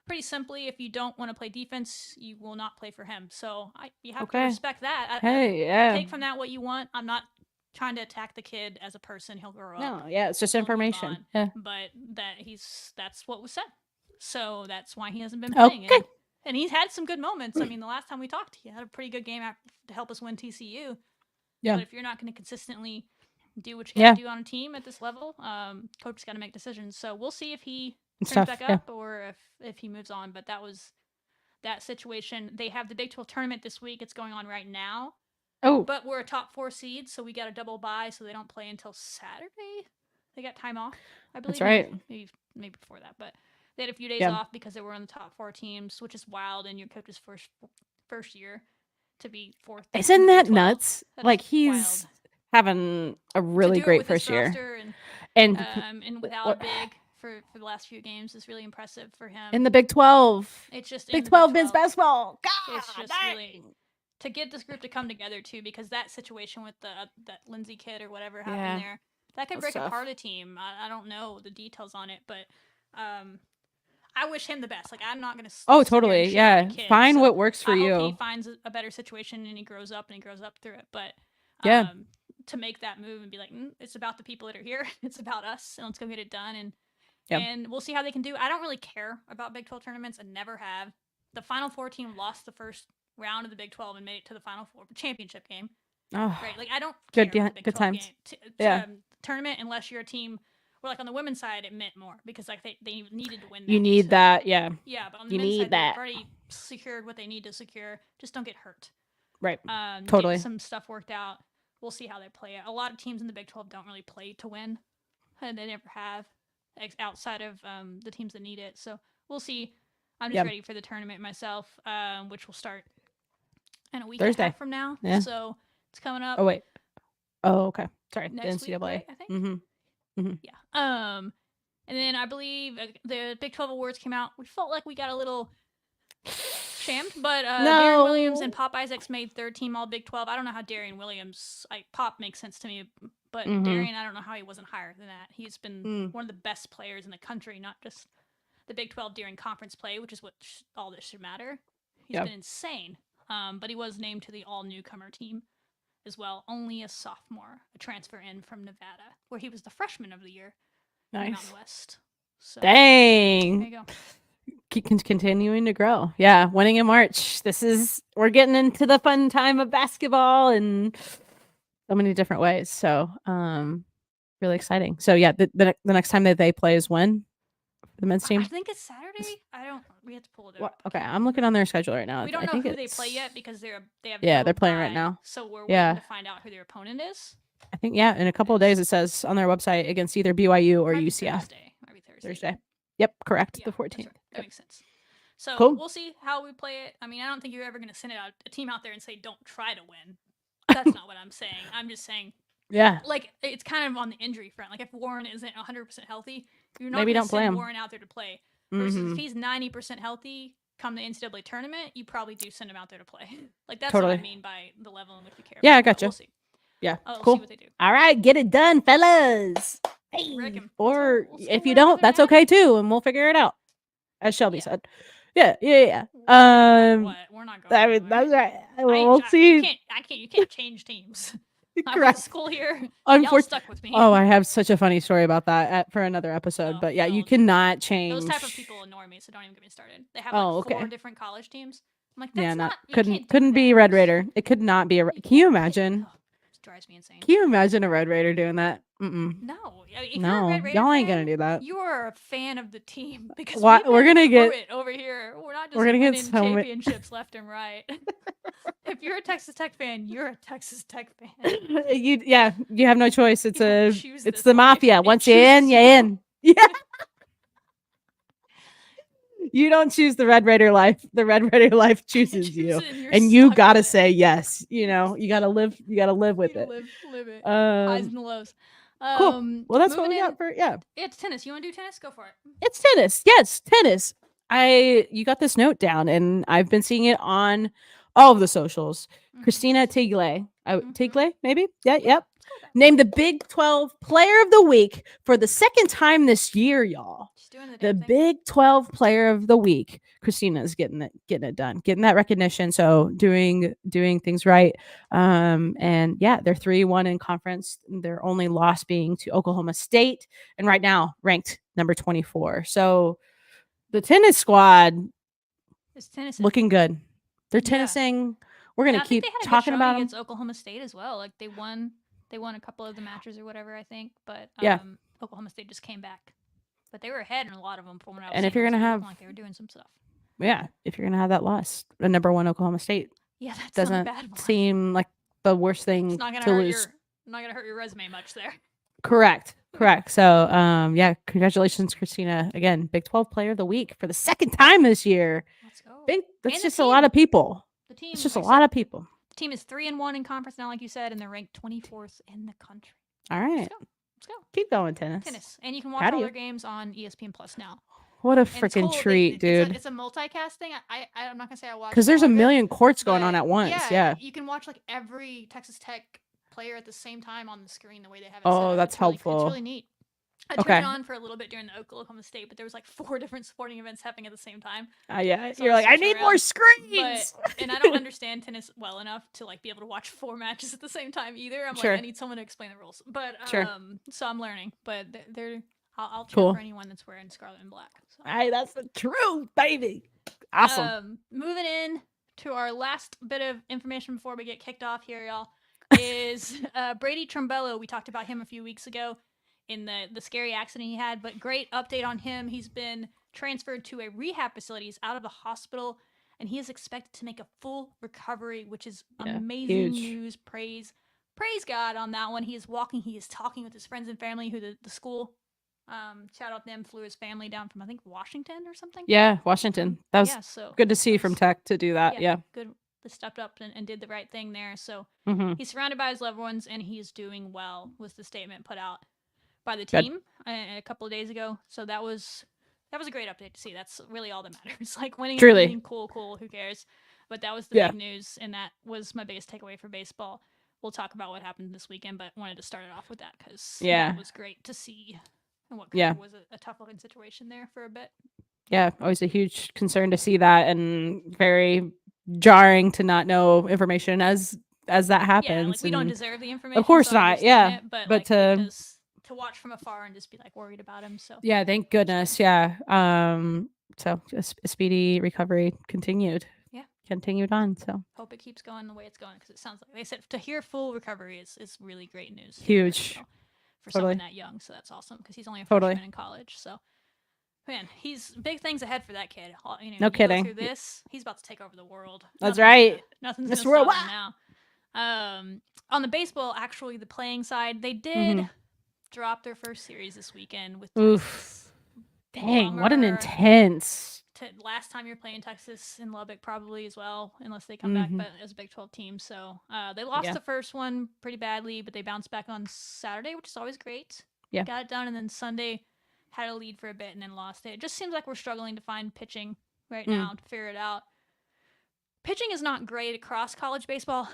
pretty simply, if you don't want to play defense, you will not play for him. So you have to respect that. Take from that what you want. I'm not trying to attack the kid as a person. He'll grow up. No, yeah, it's just He'll move information. on. Yeah. But that's what was said. So that's why he hasn't been playing. Okay. And he's had some good moments. I mean, the last time we talked, he had a pretty good game to help us win TCU. Yeah. But if you're not going to consistently do what you got to do on a team at this level, coach's got to make decisions. So we'll see if he turns back up or if he moves on. But that was that situation. They have the Big 12 tournament this week. It's going on right now. Oh. But we're a top 4 seed, so we got a double bye, so they don't play until Saturday. They got time off, I believe. That's right. Maybe before that, but they had a few days off because they were on the top 4 teams, which is wild in your coach's first year to be 4th. Isn't that nuts? That like is he's wild. having a really To do it great with this first year. roster And and without a big for the last few games is really impressive for him. in the Big 12. It's just in Big the 12 men's basketball. God, it's just really to get this group to come together too, because that situation with that Lindsay kid or whatever happened there, that could break apart a team. I don't know the details on it, but I wish him the best. Like I'm not gonna. Oh, totally. Yeah, find what works for I you. hope he finds a better situation and he grows up through it. But to make that move and be like, it's about the people that are here. It's about us, and let's go get it done. And we'll see how they can do. I don't really care about Big 12 tournaments. I never have. The Final Four team lost the first round of the Big 12 and made it to the Final Four championship game. Oh, right. Like I don't care about the Big 12 times. Tournament unless you're a team. Or like on the women's side, it meant more because like they needed to win. You need that, yeah. Yeah, but on the men's side, they've already secured what they need to secure. Just don't get hurt. Right. Totally. Get some stuff worked out. We'll see how they play it. A lot of teams in the Big 12 don't really play to win, and they never have, outside of the teams that need it. So we'll see. I'm just ready for the tournament myself, which will start in a week and a half from now. Yeah. So it's coming up. Oh wait. Oh, okay. Sorry. Next the NCAA. week, right, I think. Mm-hmm. Yeah. And then I believe the Big 12 awards came out. We felt like we got a little shammed, but Darian Williams and Pop Isaacs made third team All Big 12. I don't know how Darian Williams, Pop makes sense to me, but Darian, I don't know how he wasn't higher than that. He's been one of the best players in the country, not just the Big 12 during conference play, which is what all this should matter. He's been insane. But he was named to the all newcomer team as well. Only a sophomore, a transfer in from Nevada, where he was the freshman of the year. Nice. In Mountain West. So, dang. there you go. continuing to grow. Yeah, winning in March. We're getting into the fun time of basketball in so many different ways. So, really exciting. So yeah, the next time that they play is when? The men's team? I think it's Saturday. We have to pull it up. Okay, I'm looking on their schedule right now. We don't I know think who they play yet because they have they're playing right now. So we're waiting to find out who their opponent is. I think in a couple of days it says on their website against either BYU or Might be UCF. Thursday. Might be Thursday. Yep, correct. Yeah, the that's 14th. right. That makes sense. So Cool. we'll see how we play it. I mean, I don't think you're ever going to send a team out there and say, don't try to win. That's not what I'm saying. I'm just saying, Yeah. like, it's kind of on the injury front. Like, if Warren isn't 100% healthy, you're not Maybe going don't to play send him. Warren out there to play. Versus Mhm. if he's 90% healthy come the NCAA tournament, you probably do send him out there to play. Like, that's Totally. what I mean by the level in which we care. Yeah, about I it, but gotcha. We'll see. Yeah. We'll Cool. see what they do. All right, get it done, fellas. Hey. Rick 'em. Or Let's if go you wherever don't, they're that's at. okay too, and we'll figure it out. As Shelby Yeah. said. Yeah. What? We're not going I mean, anywhere. that's right. I We'll ain't- see. You can't change teams. I went Correct. to school here. Y'all Unfortunately. stuck with me. Oh, I have such a funny story about that for another episode. Oh, but yeah, you well, cannot change. Those type of people annoy me, so don't even get me started. They have Oh, like 4 okay. different college teams. I'm like, that's Yeah, not. You couldn't can't do couldn't be that. Red Raider. It could not be a. Can you imagine? Oh, it drives me insane. Can you imagine a Red Raider doing that? Mm-mm. No, if you're a No, Red Raider y'all ain't fan, gonna do that. You are a fan of the team because Why- we've we're been gonna get- through it over here. We're not just we're gonna get winning so many- championships left and right. If you're a Texas Tech fan, you're a Texas Tech fan. you have no choice. It's You don't a choose it's this the life, mafia. it Once you're in, chooses you're you. in. Yeah. You don't choose the Red Raider life. The Red Raider life chooses Choose you. it and you're And you stuck gotta with it. say yes. You know, you gotta live with it. Live it. Highs Um, and lows. cool. Well, that's what we moving got for It's tennis. You want to do tennis? Go for it. It's tennis. Yes, tennis. You got this note down, and I've been seeing it on all of the socials. Mhm. Christina Tigle, Mhm. Tigle, maybe. Yep. Named the Big 12 Player of the Week for the second time this year, y'all. She's doing the The damn thing. Big 12 Player of the Week. Christina's getting it done, getting that recognition. So doing things right. And yeah, they're 3-1 in conference. Their only loss being to Oklahoma State, and right now ranked number 24. So the tennis squad It's tennis. looking good. They're Yeah. tennising. We're gonna And I think keep they had a good talking showing about them. against Oklahoma State as well. Like they won a couple of the matches or whatever, I think. But Yeah. Oklahoma State just came back. But they were ahead in a lot of them from what I was And if seeing, you're so gonna it have- looked like they were doing some stuff. Yeah, if you're gonna have that loss, a number 1 Oklahoma State Yeah, that's doesn't not a bad one. seem like the worst thing It's not gonna to hurt lose. not gonna hurt your resume much there. Correct. So, yeah, congratulations, Christina. Again, Big 12 Player of the Week for the second time this year. Let's go. That's And the just a lot team. of people. The team. It's just a like I lot said, of people. The team is 3-1 in conference now, like you said, and they're ranked 24th in the country. All right, Let's go. Let's go. keep going, tennis. Tennis. And you can watch Proud of all you. their games on ESPN Plus now. What a And it's freaking cool. treat, dude. It's a multicast thing. I'm not gonna say I watched Because there's a all of it, million courts going on but at once. Yeah. you can watch like every Texas Tech player at the same time on the screen the way they have it. Oh, set up. that's It's really, helpful. It's really neat. I Okay. turned it on for a little bit during the Oklahoma State, but there was like 4 different sporting events happening at the same time. Yeah. So You're I like, I switched need around, more screens. And I don't understand tennis well enough to like be able to watch 4 matches at the same time either. I'm Sure. like, I need someone to explain the rules. But Sure. so I'm learning. But they're I'll cheer Cool. for anyone that's wearing scarlet and black. So. Hey, that's the truth, baby. Awesome. Moving in to our last bit of information before we get kicked off here, y'all, is Brady Trumbello. We talked about him a few weeks ago in the scary accident he had, but great update on him. He's been transferred to a rehab facility. He's out of the hospital, and he is expected to make a full recovery, which is Yeah, amazing huge. news. Praise God on that one. He is talking with his friends and family who the school, shout out them, flew his family down from, I think, Washington or something. Yeah, Washington. That was Yeah, so good to see from that's- Tech to do that. Yeah. good. They stepped up and did the right thing there. So Mm-hmm. he's surrounded by his loved ones and he's doing well, was the statement put out by the Good. team a couple of days ago. So that was a great update to see. That's really all that matters. Like winning, and Truly. winning, cool, who cares? But that was the Yeah. big news, and that was my biggest takeaway for baseball. We'll talk about what happened this weekend, but wanted to start it off with that because Yeah. that was great to see. And what Yeah. was a tough looking situation there for a bit. Yeah, always a huge concern to see that, and very jarring to not know information as that happens. Yeah, like we don't and deserve the information. course so I not, understand yeah, it, but but like, to- because to watch from afar and just be like worried about him. So Yeah, thank goodness. Yeah. So just a speedy recovery continued. Yeah. Continued on. So hope it keeps going the way it's going because it sounds like they said to hear full recovery is really great news. Huge. For Totally. someone that young, so that's awesome because he's only a Totally. freshman in college. So, man, he's big things ahead for that kid. You know, No you kidding. Go through this, he's about to take over the world. That's right. Nothing's Mr. gonna World. stop him now. On the baseball, actually, the playing side, they did drop their first series this weekend with Texas. Oof. Dang, what an Bummer. intense. Last time you're playing Texas in Lubbock probably as well, unless they come back, but it was a Big 12 team. So they lost the first one pretty badly, but they bounced back on Saturday, which is always great. Yeah. Got it done, and then Sunday had a lead for a bit and then lost it. It just seems like we're struggling to find pitching right now to figure it out. Pitching is not great across college baseball.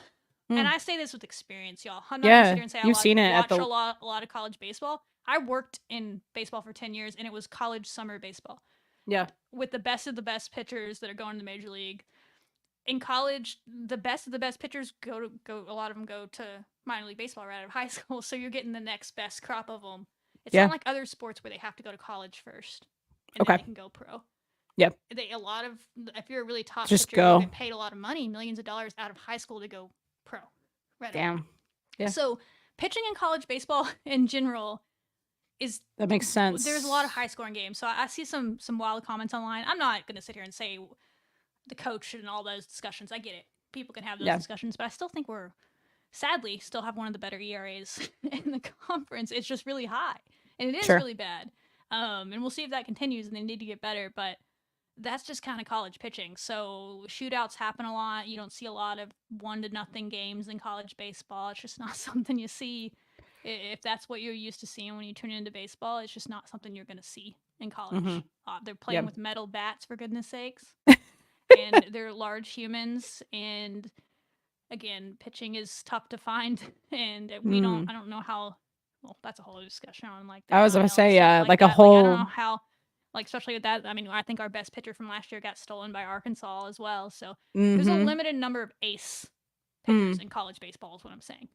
And I say this with experience, y'all. I'm not gonna sit here and say you've seen it watch a lot of college baseball. I worked in baseball for 10 years, and it was college summer baseball. Yeah. With the best of the best pitchers that are going to the major league. In college, the best of the best pitchers go a lot of them go to minor league baseball right out of high school, so you're getting the next best crop of them. It's not like other sports where they have to go to college first and then they can go pro. Yep. If you're a really top Just pitcher, go. you get paid a lot of money, millions of dollars out of high school to go pro. Right. Damn. Yeah. So pitching in college baseball in general that makes sense. There's a lot of high scoring games. So I see some wild comments online. I'm not going to sit here and say the coach and all those discussions. I get it. People can have those discussions, but I still think we're sadly still have one of the better ERAs in the conference. It's just really high, and it is really bad. And we'll see if that continues, and they need to get better, but that's just kind of college pitching. So shootouts happen a lot. You don't see a lot of 1-0 games in college baseball. It's just not something you see. If that's what you're used to seeing when you tune into baseball, it's just not something you're going to see in college. They're playing with metal bats, for goodness sakes. And they're large humans. And again, pitching is tough to find. And I don't know how, well, that's a whole discussion on like that. I was going to say, like that. a whole. Like, I don't know how, like, especially with that. I mean, I think our best pitcher from last year got stolen by Arkansas as well. So there's a limited number of ace pitchers in college baseball, is what I'm saying.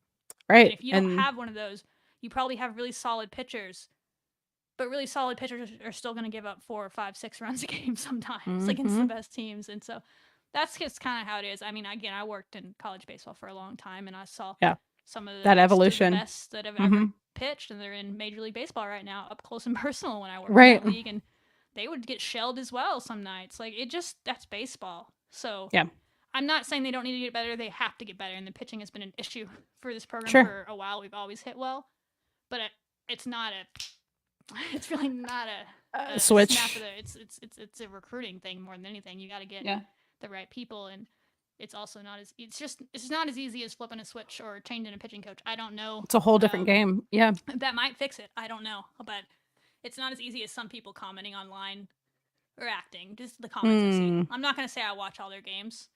Right. And if you don't have one of those, you probably have really solid pitchers, but really solid pitchers are still going to give up 4 or 5, 6 runs a game sometimes against the best teams. And so that's just kind of how it is. I mean, again, I worked in college baseball for a long time, and I saw some of that evolution best that have ever pitched, and they're in Major League Baseball right now, up close and personal when I worked in that league, and they would get shelled as well some nights. Like, that's baseball. So I'm not saying they don't need to get better. They have to get better, and the pitching has been an issue for this program for a while. We've always hit well, but it's really not a switch. It's a recruiting thing more than anything. You got to get the right people, and it's also not as it's not as easy as flipping a switch or changing a pitching coach. I don't know. It's a whole different game. Yeah, that might fix it. I don't know, but it's not as easy as some people commenting online or acting. Just the comments I see. I'm not going to say I watch all their games.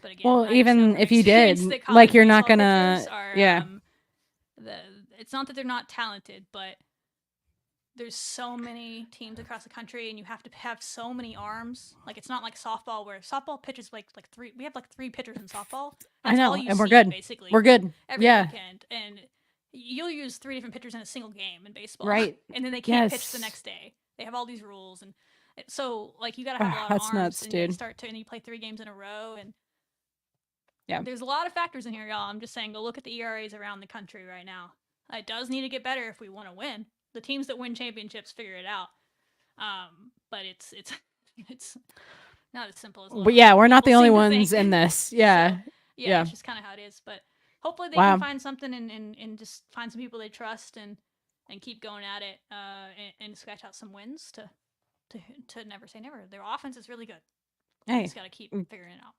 But again, well, even if you did, like, you're not gonna, it's not that they're not talented, but there's so many teams across the country, and you have to have so many arms. Like, it's not like softball, where softball pitches like 3. We have like 3 pitchers in softball. I know, and we're good. Basically, we're good. Every weekend, and you'll use 3 different pitchers in a single game in baseball, right? And then they can't pitch the next day. They have all these rules, and so like you got to have a lot of arms. Nuts, and dude. And you play 3 games in a row, and there's a lot of factors in here, y'all. I'm just saying, go look at the ERAs around the country right now. It does need to get better if we want to win. The teams that win championships figure it out. But it's not as simple as. We're not the only ones in this. Yeah. So, it's just kind of how it is. But hopefully they can find something and just find some people they trust and keep going at it and scratch out some wins to never say never. Their offense is really good. Hey, just got to keep figuring it out.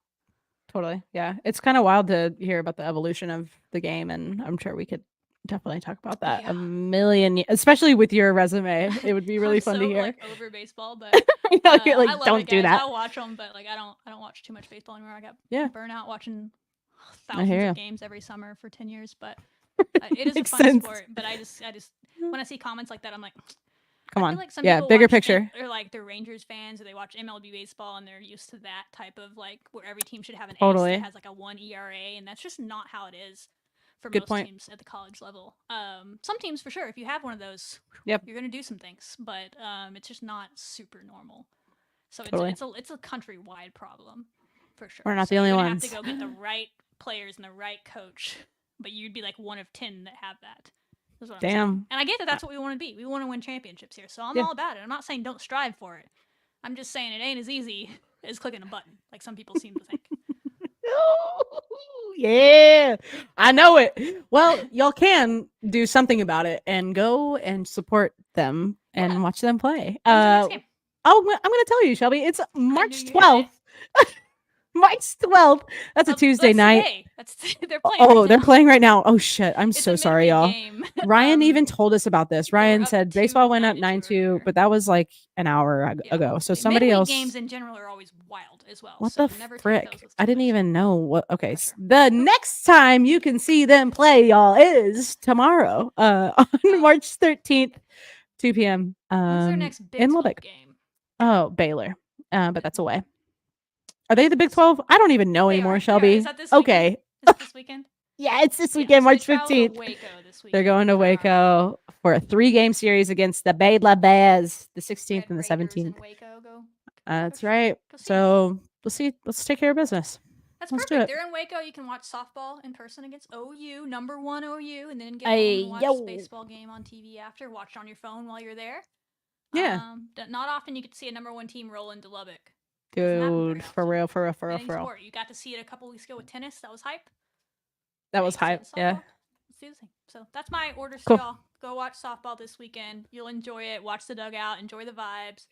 Totally. Yeah. It's kind of wild to hear about the evolution of the game, and I'm sure we could definitely talk about that a million, especially with your resume. It would be really fun to hear. Like, over baseball, but you're like, I love don't do that. I watch them, but like I don't watch too much baseball anymore. I got burnout watching thousands of games every summer for 10 years, but it is a fun sport. But I just when I see comments like that, I'm like, come on, like some people bigger watch picture. Or like they're Rangers fans, or they watch MLB baseball, and they're used to that type of like where every team should have an ace that has like a 1 ERA, and that's just not how it is for Good most point. teams at the college level. Some teams for sure, if you have one of those, Yep. you're going to do some things, but it's just not super normal. So Totally. it's a countrywide problem for sure. We're not So the only you're gonna ones. have to go get the right players and the right coach, but you'd be like one of 10 that have that. Is what I'm saying. Damn. And I get that that's what we want to be. We want to win championships here, so I'm Yeah. all about it. I'm not saying don't strive for it. I'm just saying it ain't as easy as clicking a button, like some people seem to think. Yeah, I know it. Well, y'all can do something about it and go and support them and Yeah. watch them play. When's the next game? Oh, I'm going to tell you, Shelby. It's March you had 12th. March 12th. That's a Tuesday That's night. today. They're playing. Oh, right they're now. playing right now. Oh shit. I'm It's so a sorry, midweek y'all. game. Ryan even told us about this. Ryan up said baseball went up 9-2 9-2, earlier. but that was like an hour Yeah. ago. So Yeah, somebody midweek else. games in general are always wild as well. What so the never take frick? those with I too didn't much even know what. Okay, the next time you can see them play, y'all, is tomorrow, on March 13th, 2 p.m. When's their next Big in 12 Lubbock. game? Oh, Baylor, but that's away. Are they the Big 12? I don't even know They anymore, are. Shelby. Is that this weekend? Okay, Is it this weekend? yeah, it's this Yeah, weekend, so they March travel to 15th. Waco this They're weekend going to for, Waco for a 3-game series against the Baylor Bears, the 16th Red and the Raiders 17th. in Waco. Go. That's Go right. see. So we'll see. Let's take care of business. That's let's do perfect. it. They're in Waco. You can watch softball in person against OU, number 1 OU, and then get Ay, home and watch yo. the baseball game on TV after. Watch it on your phone while you're there. Yeah. Not often you get to see a number 1 team roll into Lubbock. Doesn't happen very Dude, for real, for real, for real, Any for real. sport. You got to see it a couple weeks ago with tennis. That was hype. That was Now you hype. can see it in Yeah. softball. Let's do the thing. So that's my orders Cool. to y'all. Go watch softball this weekend. You'll enjoy it. Watch the dugout. Enjoy the vibes.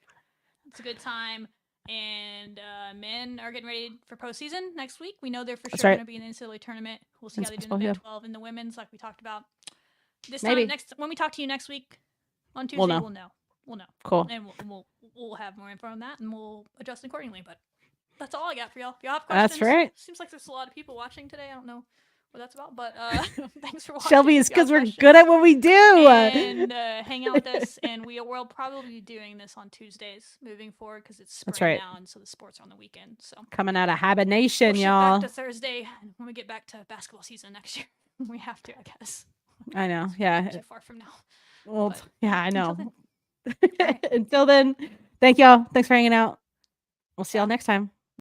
It's a good time. And men are getting ready for postseason next week. We know they're for That's sure right. going to be in the NCAA tournament. We'll see In how they do in baseball, the yeah. Big 12 and the women's, like we talked about. This Maybe. time, when we talk to you next week on Tuesday, We'll know. We'll know. Cool. And we'll have more info on that, and we'll adjust accordingly. But that's all I got for y'all. If y'all have questions, That's right. Seems like there's a lot of people watching today. I don't know what that's about, but thanks for watching. Shelby, it's If y'all because have we're questions. good at what we do. And hang out with us, and we'll probably be doing this on Tuesdays moving forward because it's spring That's right. now, and so the sports are on the weekend. So Coming out of hibernation, push it y'all. back to Thursday when we get back to basketball season next year. We have to, I guess. I know. Yeah. Too far from now. Well, But yeah, I know. until then. Until then, thank y'all. Thanks for hanging out. We'll see y'all next time.